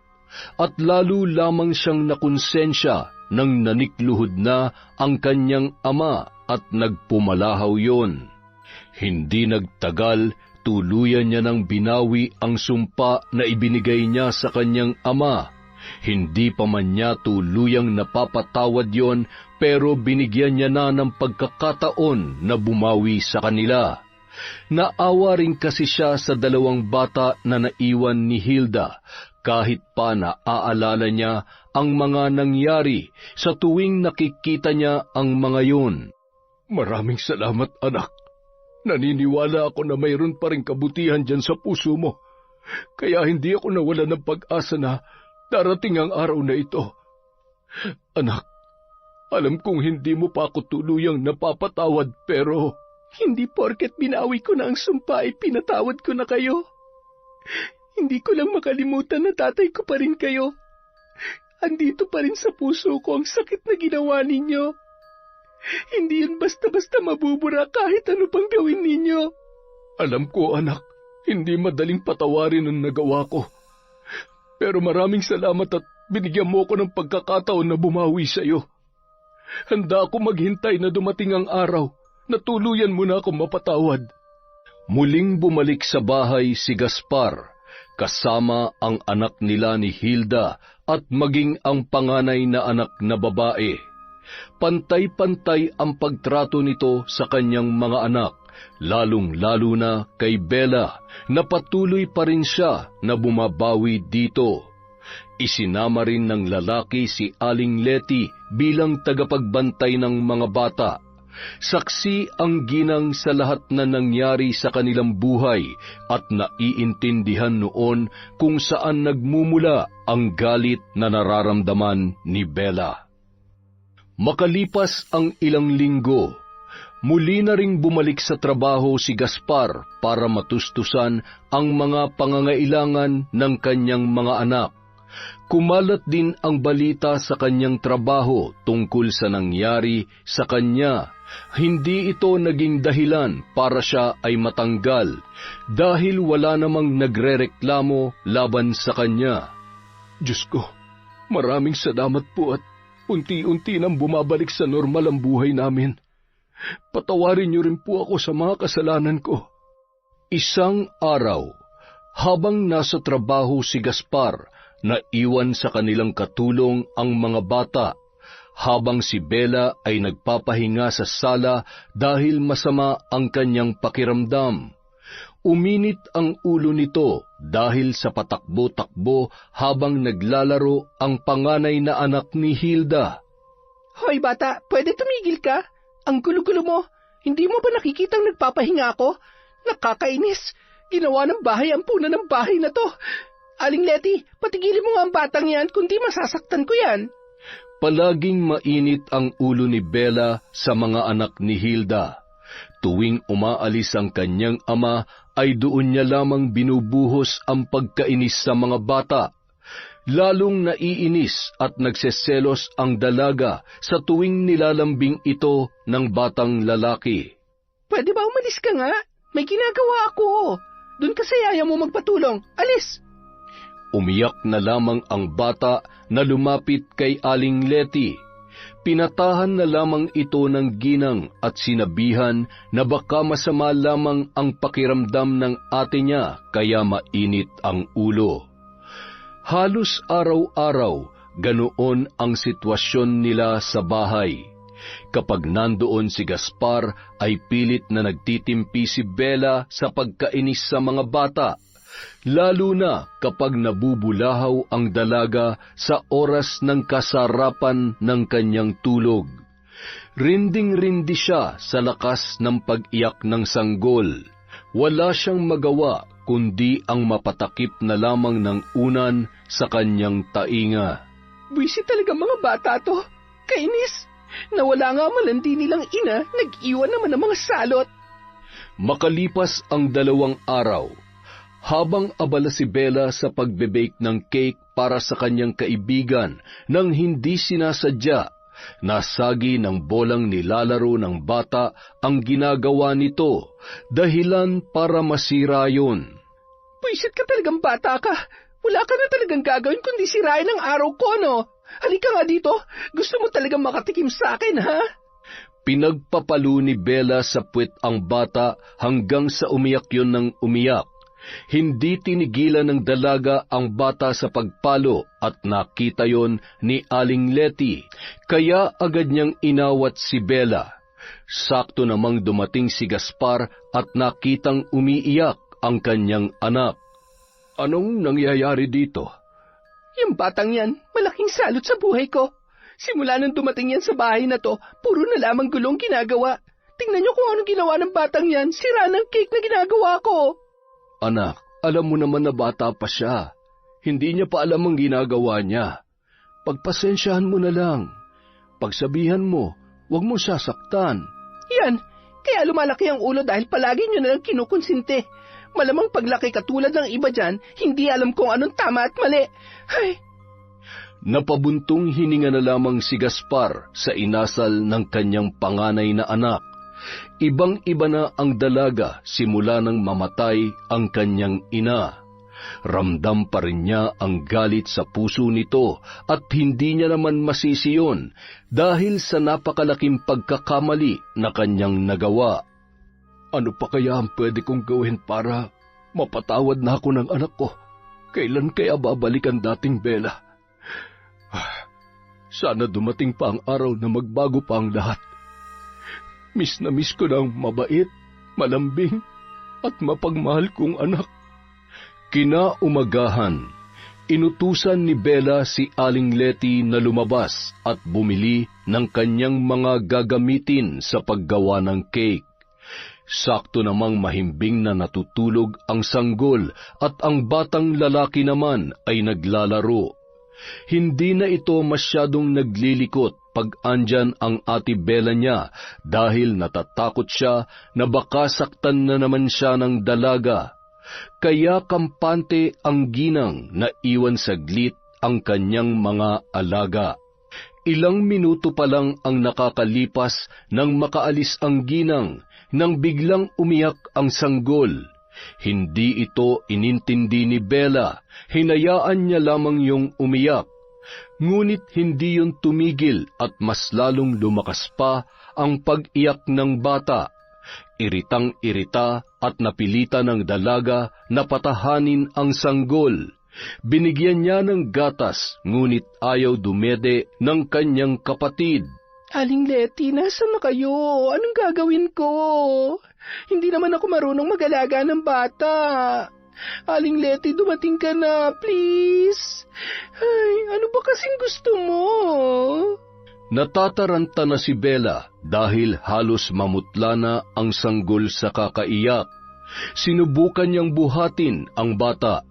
at lalo lamang siyang nakonsensya nang nanikluhod na ang kanyang ama at nagpumalahaw yon. Hindi nagtagal, tuluyan niya nang binawi ang sumpa na ibinigay niya sa kanyang ama. Hindi pa man niya tuluyang napapatawad yon, pero binigyan niya na ng pagkakataon na bumawi sa kanila. Naawa rin kasi siya sa dalawang bata na naiwan ni Hilda, kahit pa naaalala niya ang mga nangyari sa tuwing nakikita niya ang mga yon. Maraming salamat, anak. Naniniwala ako na mayroon pa rin kabutihan dyan sa puso mo, kaya hindi ako nawala ng pag-asa na darating ang araw na ito. Anak, alam kong hindi mo pa ako tuluyang napapatawad, pero hindi porket binawi ko na ang sumpa ay pinatawad ko na kayo. Hindi ko lang makalimutan na tatay ko pa rin kayo. Andito pa rin sa puso ko ang sakit na ginawa ninyo. Hindi yun basta-basta mabubura kahit ano pang gawin ninyo. Alam ko, anak, hindi madaling patawarin ang nagawa ko. Pero maraming salamat at binigyan mo ko ng pagkakataon na bumawi sa iyo. Handa ako maghintay na dumating ang araw na tuluyan mo na akong mapatawad. Muling bumalik sa bahay si Gaspar, kasama ang anak nila ni Hilda at maging ang panganay na anak na babae. Pantay-pantay ang pagtrato nito sa kanyang mga anak, lalong-lalo na kay Bella, na patuloy pa rin siya na bumabawi dito. Isinama rin ng lalaki si Aling Letty bilang tagapagbantay ng mga bata. Saksi ang ginang sa lahat na nangyari sa kanilang buhay at naiintindihan noon kung saan nagmumula ang galit na nararamdaman ni Bella. Makalipas ang ilang linggo, muli na ring bumalik sa trabaho si Gaspar para matustusan ang mga pangangailangan ng kanyang mga anak. Kumalat din ang balita sa kanyang trabaho tungkol sa nangyari sa kanya. Hindi ito naging dahilan para siya ay matanggal dahil wala namang nagrereklamo laban sa kanya. Diyos ko, maraming salamat po at unti-unti nang bumabalik sa normal ang buhay namin. Patawarin niyo rin po ako sa mga kasalanan ko. Isang araw, habang nasa trabaho si Gaspar, naiwan sa kanilang katulong ang mga bata, habang si Bella ay nagpapahinga sa sala dahil masama ang kanyang pakiramdam. Uminit ang ulo nito dahil sa patakbo-takbo habang naglalaro ang panganay na anak ni Hilda. Hoy bata, pwede tumigil ka? Ang gulo-gulo mo. Hindi mo ba nakikitang nagpapahinga ako? Nakakainis. Ginawa ng bahay ang puna ng bahay na to. Aling Letty, patigilin mo nga ang batang yan, kundi masasaktan ko yan. Palaging mainit ang ulo ni Bella sa mga anak ni Hilda. Tuwing umaalis ang kanyang ama, ay doon niya lamang binubuhos ang pagkainis sa mga bata. Lalong naiinis at nagseselos ang dalaga sa tuwing nilalambing ito ng batang lalaki. Pwede ba umalis ka nga? May ginagawa ako. Doon ka sa yaya mo magpatulong. Alis! Umiyak na lamang ang bata na lumapit kay Aling Letty. Pinatahan na lamang ito ng ginang at sinabihan na baka masama lamang ang pakiramdam ng ate niya kaya mainit ang ulo. Halos araw-araw, ganoon ang sitwasyon nila sa bahay. Kapag nandoon si Gaspar, ay pilit na nagtitimpi si Bella sa pagkainis sa mga bata, lalo na kapag nabubulahaw ang dalaga sa oras ng kasarapan ng kanyang tulog. Rinding-rindi siya sa lakas ng pag-iyak ng sanggol. Wala siyang magawa kundi ang mapatakip na lamang ng unan sa kanyang tainga. Buwisit talaga mga bata to. Kainis. Nawala nga malandi nilang ina, nag-iwan naman ng mga salot. Makalipas ang 2 araw, habang abala si Bella sa pagbe-bake ng cake para sa kanyang kaibigan nang hindi sinasadya, nasagi ng bolang nilalaro ng bata ang ginagawa nito, dahilan para masira yun. Buwisit ka talagang bata ka. Wala ka na talagang gagawin kundi sirain ang araw ko, no? Halika nga dito. Gusto mo talagang makatikim sa akin, ha? Pinagpapalo ni Bella sa puwet ang bata hanggang sa umiyak yun ng umiyak. Hindi tinigilan ng dalaga ang bata sa pagpalo at nakita yon ni Aling Letty, kaya agad niyang inawat si Bella. Sakto namang dumating si Gaspar at nakitang umiiyak ang kanyang anak. Anong nangyayari dito? Yung batang yan, malaking salot sa buhay ko. Simula nang dumating yan sa bahay na to, puro na lamang gulong ginagawa. Tingnan niyo kung anong ginawa ng batang yan, sira ng cake na ginagawa ko. Anak, alam mo naman na bata pa siya. Hindi niya pa alam ang ginagawa niya. Pagpasensyahan mo na lang. Pagsabihan mo, huwag mo sasaktan. Yan, kaya lumalaki ang ulo dahil palagi niyo na lang kinukonsinte. Malamang paglaki katulad ng iba dyan, hindi alam kung anong tama at mali. Ay! Napabuntong hininga na lamang si Gaspar sa inasal ng kanyang panganay na anak. Ibang-iba na ang dalaga simula nang mamatay ang kanyang ina. Ramdam pa rin niya ang galit sa puso nito at hindi niya naman masisiyon dahil sa napakalaking pagkakamali na kanyang nagawa. Ano pa kaya ang pwede kong gawin para mapatawad na ako ng anak ko? Kailan kaya babalik ang dating Bella? Sana dumating pa ang araw na magbago pa ang lahat. Miss na miss ko ng mabait, malambing, at mapagmahal kong anak. Kinaumagahan, inutusan ni Bella si Aling Letty na lumabas at bumili ng kanyang mga gagamitin sa paggawa ng cake. Sakto namang mahimbing na natutulog ang sanggol at ang batang lalaki naman ay naglalaro. Hindi na ito masyadong naglilikot pag andyan ang ate Bella niya dahil natatakot siya na baka saktan na naman siya ng dalaga. Kaya kampante ang ginang na iwan saglit ang kanyang mga alaga. Ilang minuto pa lang ang nakakalipas nang makaalis ang ginang nang biglang umiyak ang sanggol. Hindi ito inintindi ni Bella, hinayaan niya lamang yung umiyak. Ngunit hindi yun tumigil at mas lalong lumakas pa ang pag-iyak ng bata. Iritang-irita at napilitan ng dalaga na patahanin ang sanggol. Binigyan niya ng gatas, ngunit ayaw dumede ng kanyang kapatid. Aling Letty, nasaan na kayo? Anong gagawin ko? Hindi naman ako marunong mag-alaga ng bata. Aling Letty, dumating ka na, please. Ay, ano ba kasing gusto mo? Natataranta na si Bella dahil halos mamutla na ang sanggol sa kakaiyak. Sinubukan niyang buhatin ang bata.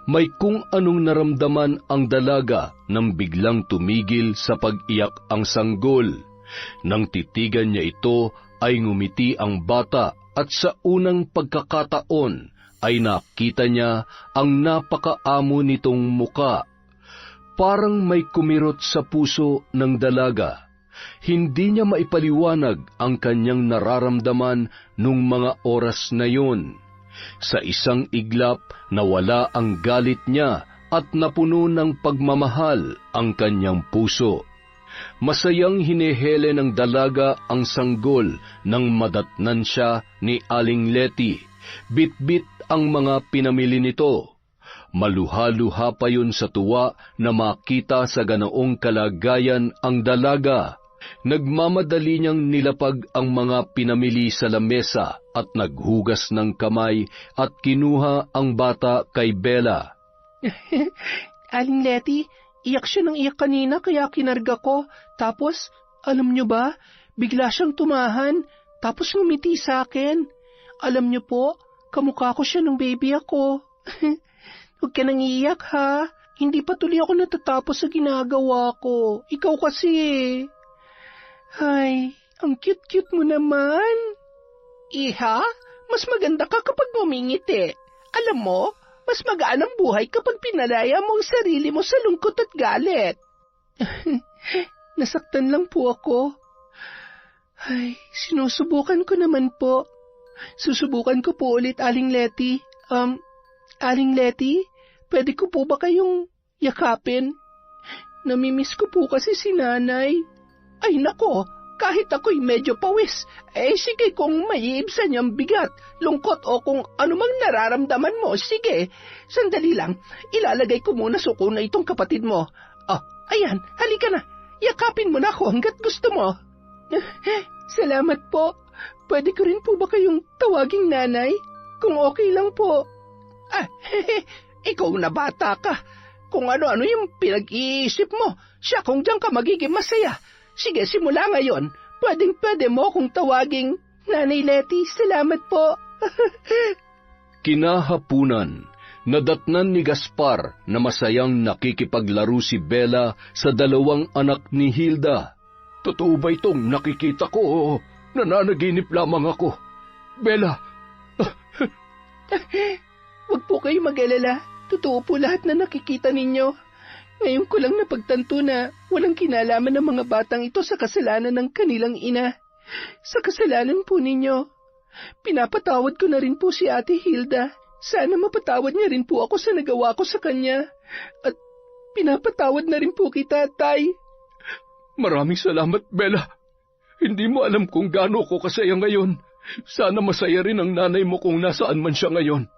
May kung anong naramdaman ang dalaga nang biglang tumigil sa pag-iyak ang sanggol. Nang titigan niya ito ay ngumiti ang bata at sa unang pagkakataon ay nakita niya ang napakaamo nitong muka. Parang may kumirot sa puso ng dalaga. Hindi niya maipaliwanag ang kanyang nararamdaman nung mga oras na yun. Sa isang iglap, nawala ang galit niya at napuno ng pagmamahal ang kanyang puso. Masayang hinehele ng dalaga ang sanggol nang madatnan siya ni Aling Letty. Bit-bit ang mga pinamili nito. Maluha-luha pa yun sa tuwa na makita sa ganoong kalagayan ang dalaga. Nagmamadali niyang nilapag ang mga pinamili sa lamesa at naghugas ng kamay at kinuha ang bata kay Bella. Aling Letty, iyak siya ng iyak kanina kaya kinarga ko. Tapos, alam niyo ba, bigla siyang tumahan, tapos ngumiti sa akin. Alam niyo po, kamukha ko siya ng baby ako. Huwag ka nang iiyak ha, hindi pa tuloy ako natatapos sa ginagawa ko. Ikaw kasi Ay, ang cute-cute mo naman. Iha, mas maganda ka kapag ngumingiti. Alam mo, mas magaan ang buhay kapag pinalaya mo ang sarili mo sa lungkot at galit. Nasaktan lang po ako. Ay, sinusubukan ko naman po. Susubukan ko po ulit, Aling Letty. Aling Letty, pwede ko po ba kayong yakapin? Namimiss ko po kasi si nanay. Ay nako, kahit ako'y medyo pawis, sige kung maiibsan niyang bigat, lungkot o kung anumang nararamdaman mo, sige. Sandali lang, ilalagay ko muna suko na itong kapatid mo. Oh, ayan, halika na, yakapin mo na ako hanggat gusto mo. Salamat po, pwede ko rin po ba kayong tawaging nanay? Kung okay lang po. Ikaw na bata ka, kung ano-ano yung pinag-iisip mo, siya kung diyan ka magiging masaya. Sige, simula ngayon, pwedeng-pwede mo kung tawaging Nanay Letty, salamat po. Kinahapunan, nadatnan ni Gaspar na masayang nakikipaglaro si Bella sa dalawang anak ni Hilda. Totoo ba itong nakikita ko? Nananaginip lamang ako. Bella! Huwag po kayo mag-alala. Totoo po lahat na nakikita ninyo. Ngayon ko lang napagtanto na walang kinalaman ng mga batang ito sa kasalanan ng kanilang ina. Sa kasalanan po ninyo. Pinapatawad ko na rin po si Ate Hilda. Sana mapatawad niya rin po ako sa nagawa ko sa kanya. At pinapatawad na rin po kita, Tay. Maraming salamat, Bella. Hindi mo alam kung gaano ko kasaya ngayon. Sana masaya rin ang nanay mo kung nasaan man siya ngayon.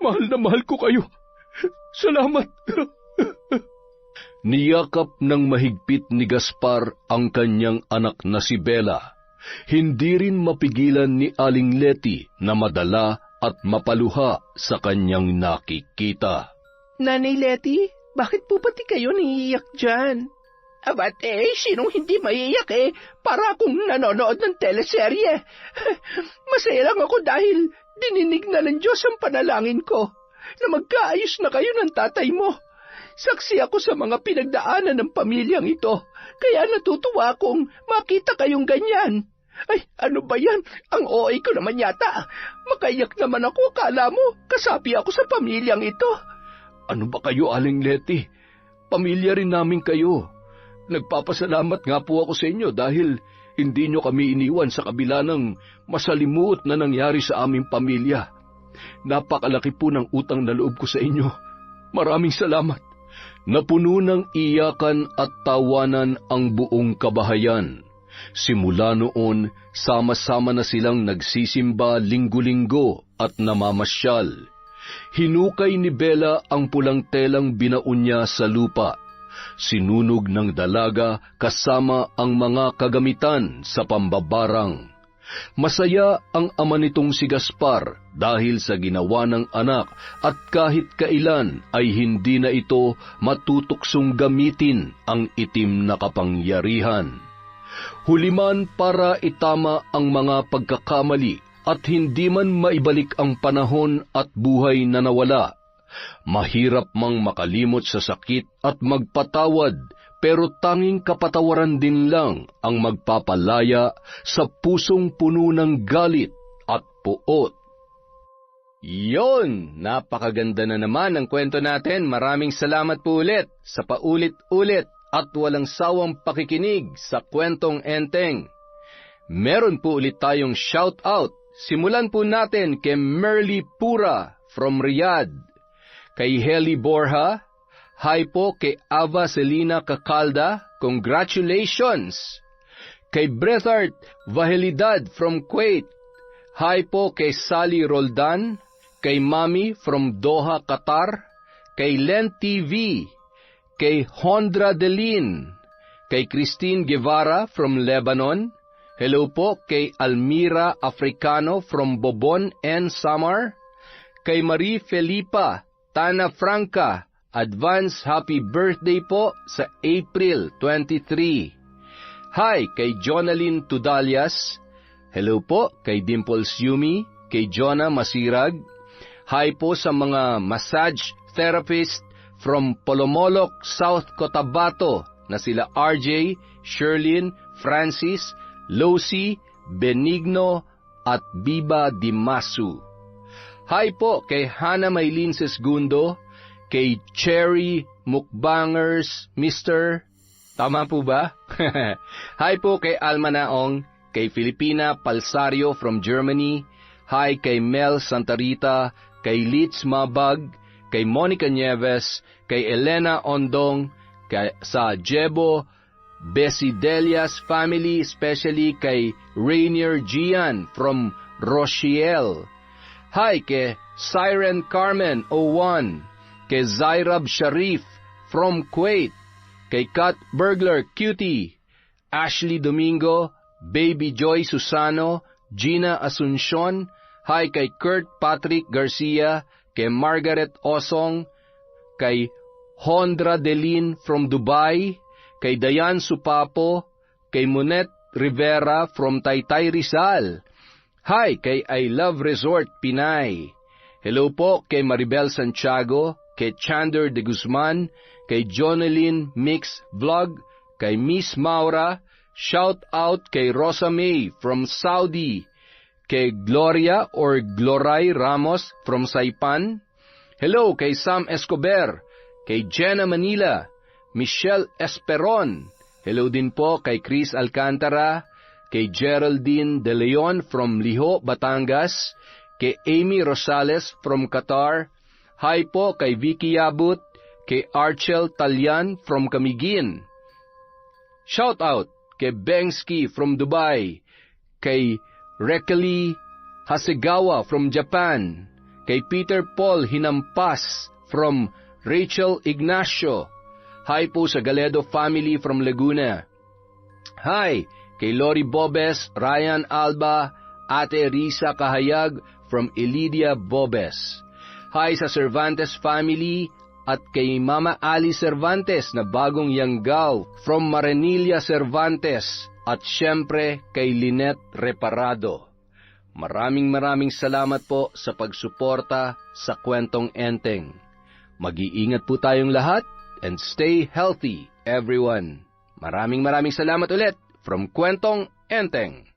Mahal na mahal ko kayo. Salamat. Niyakap ng mahigpit ni Gaspar ang kanyang anak na si Bella. Hindi rin mapigilan ni Aling Letty na madala at mapaluha sa kanyang nakikita. Nanay Letty, bakit po pati kayo naiiyak dyan? Abate, sinong hindi maiiyak para akong nanonood ng teleserye. Masaya lang ako dahil dininig na ng Diyos ang panalangin ko na magkaayos na kayo ng tatay mo. Saksi ako sa mga pinagdaanan ng pamilyang ito, kaya natutuwa akong makita kayong ganyan. Ay, ano ba yan? Ang OA ko naman yata. Makaiyak naman ako, kala mo, kasapi ako sa pamilyang ito. Ano ba kayo, Aling Letty? Pamilya rin namin kayo. Nagpapasalamat nga po ako sa inyo dahil hindi nyo kami iniwan sa kabila ng masalimuot na nangyari sa aming pamilya. Napakalaki po ng utang na loob ko sa inyo. Maraming salamat. Napuno ng iyakan at tawanan ang buong kabahayan. Simula noon, sama-sama na silang nagsisimba linggo-linggo at namamasyal. Hinukay ni Bella ang pulang telang binaon niya sa lupa. Sinunog ng dalaga kasama ang mga kagamitan sa pambabarang. Masaya ang ama nitong si Gaspar dahil sa ginawa ng anak at kahit kailan ay hindi na ito matutuksong gamitin ang itim na kapangyarihan. Huliman para itama ang mga pagkakamali at hindi man maibalik ang panahon at buhay na nawala. Mahirap mang makalimot sa sakit at magpatawad, pero tanging kapatawaran din lang ang magpapalaya sa pusong puno ng galit at puot. Yon! Napakaganda na naman ang kwento natin. Maraming salamat po ulit sa paulit-ulit at walang sawang pakikinig sa Kwentong Enteng. Meron po ulit tayong shout-out. Simulan po natin kay Merly Pura from Riyadh, kay Heli Borja, hi po kay Ava Selina Cacalda, congratulations! Kay Brethart Vahelidad from Kuwait, hi po kay Sally Roldan, kay Mami from Doha, Qatar, kay Len TV, kay Hondra Delin, kay Christine Guevara from Lebanon, hello po kay Almira Africano from Bobon and Samar, kay Marie Felipa Tana Franca, advance happy birthday po sa April 23. Hi kay Jonalyn Tudalias, hello po kay Dimples Yumi, kay Jonah Masirag, hi po sa mga massage therapist from Polomolok, South Cotabato na sila RJ, Sherlyn, Francis, Losi, Benigno, at Biba Dimasu. Hi po kay Hana Maylin Sesgundo, kay Cherry Mukbangers Mr. Tama po ba? Hi po kay Alma Naong, kay Filipina Palsario from Germany, hi kay Mel Santarita, kay Litz Mabag, kay Monica Nieves, kay Elena Ondong, kay, sa Jebo Besidelias family, especially kay Rainier Gian from Rochiel. Hi kay Siren Carmen 01, kay Zairab Sharif from Kuwait, kay Kat Burglar Cutie, Ashley Domingo, Baby Joy Susano, Gina Asuncion, hi kay Kurt Patrick Garcia, kay Margaret Osong, kay Hondra Delin from Dubai, kay Dayan Supapo, kay Monet Rivera from Taytay Rizal. Hi kay I Love Resort Pinay. Hello po kay Maribel Santiago, kay Chander de Guzman, kay Jonalyn Mix Vlog, kay Miss Maura, shout out kay Rosa May from Saudi, kay Gloria or Gloray Ramos from Saipan. Hello kay Sam Escobar, kay Jenna Manila, Michelle Esperon. Hello din po kay Chris Alcantara, kay Geraldine De Leon from Liho, Batangas, kay Amy Rosales from Qatar. Hi po kay Vicky Yabut, kay Archel Talyan from Camiguin. Shout out kay Bengski from Dubai, kay Rekeli Hasegawa from Japan, kay Peter Paul Hinampas from Rachel Ignacio. Hi po sa Galedo family from Laguna. Hi kay Lori Bobes, Ryan Alba, Ate Risa Kahayag from Elidia Bobes. Hi sa Cervantes family at kay Mama Ali Cervantes na bagong Yanggao from Maranilla Cervantes at syempre kay Lynette Reparado. Maraming salamat po sa pagsuporta sa Kwentong Enteng. Mag-iingat po tayong lahat and stay healthy, everyone. Maraming salamat ulit from Kwentong Enteng.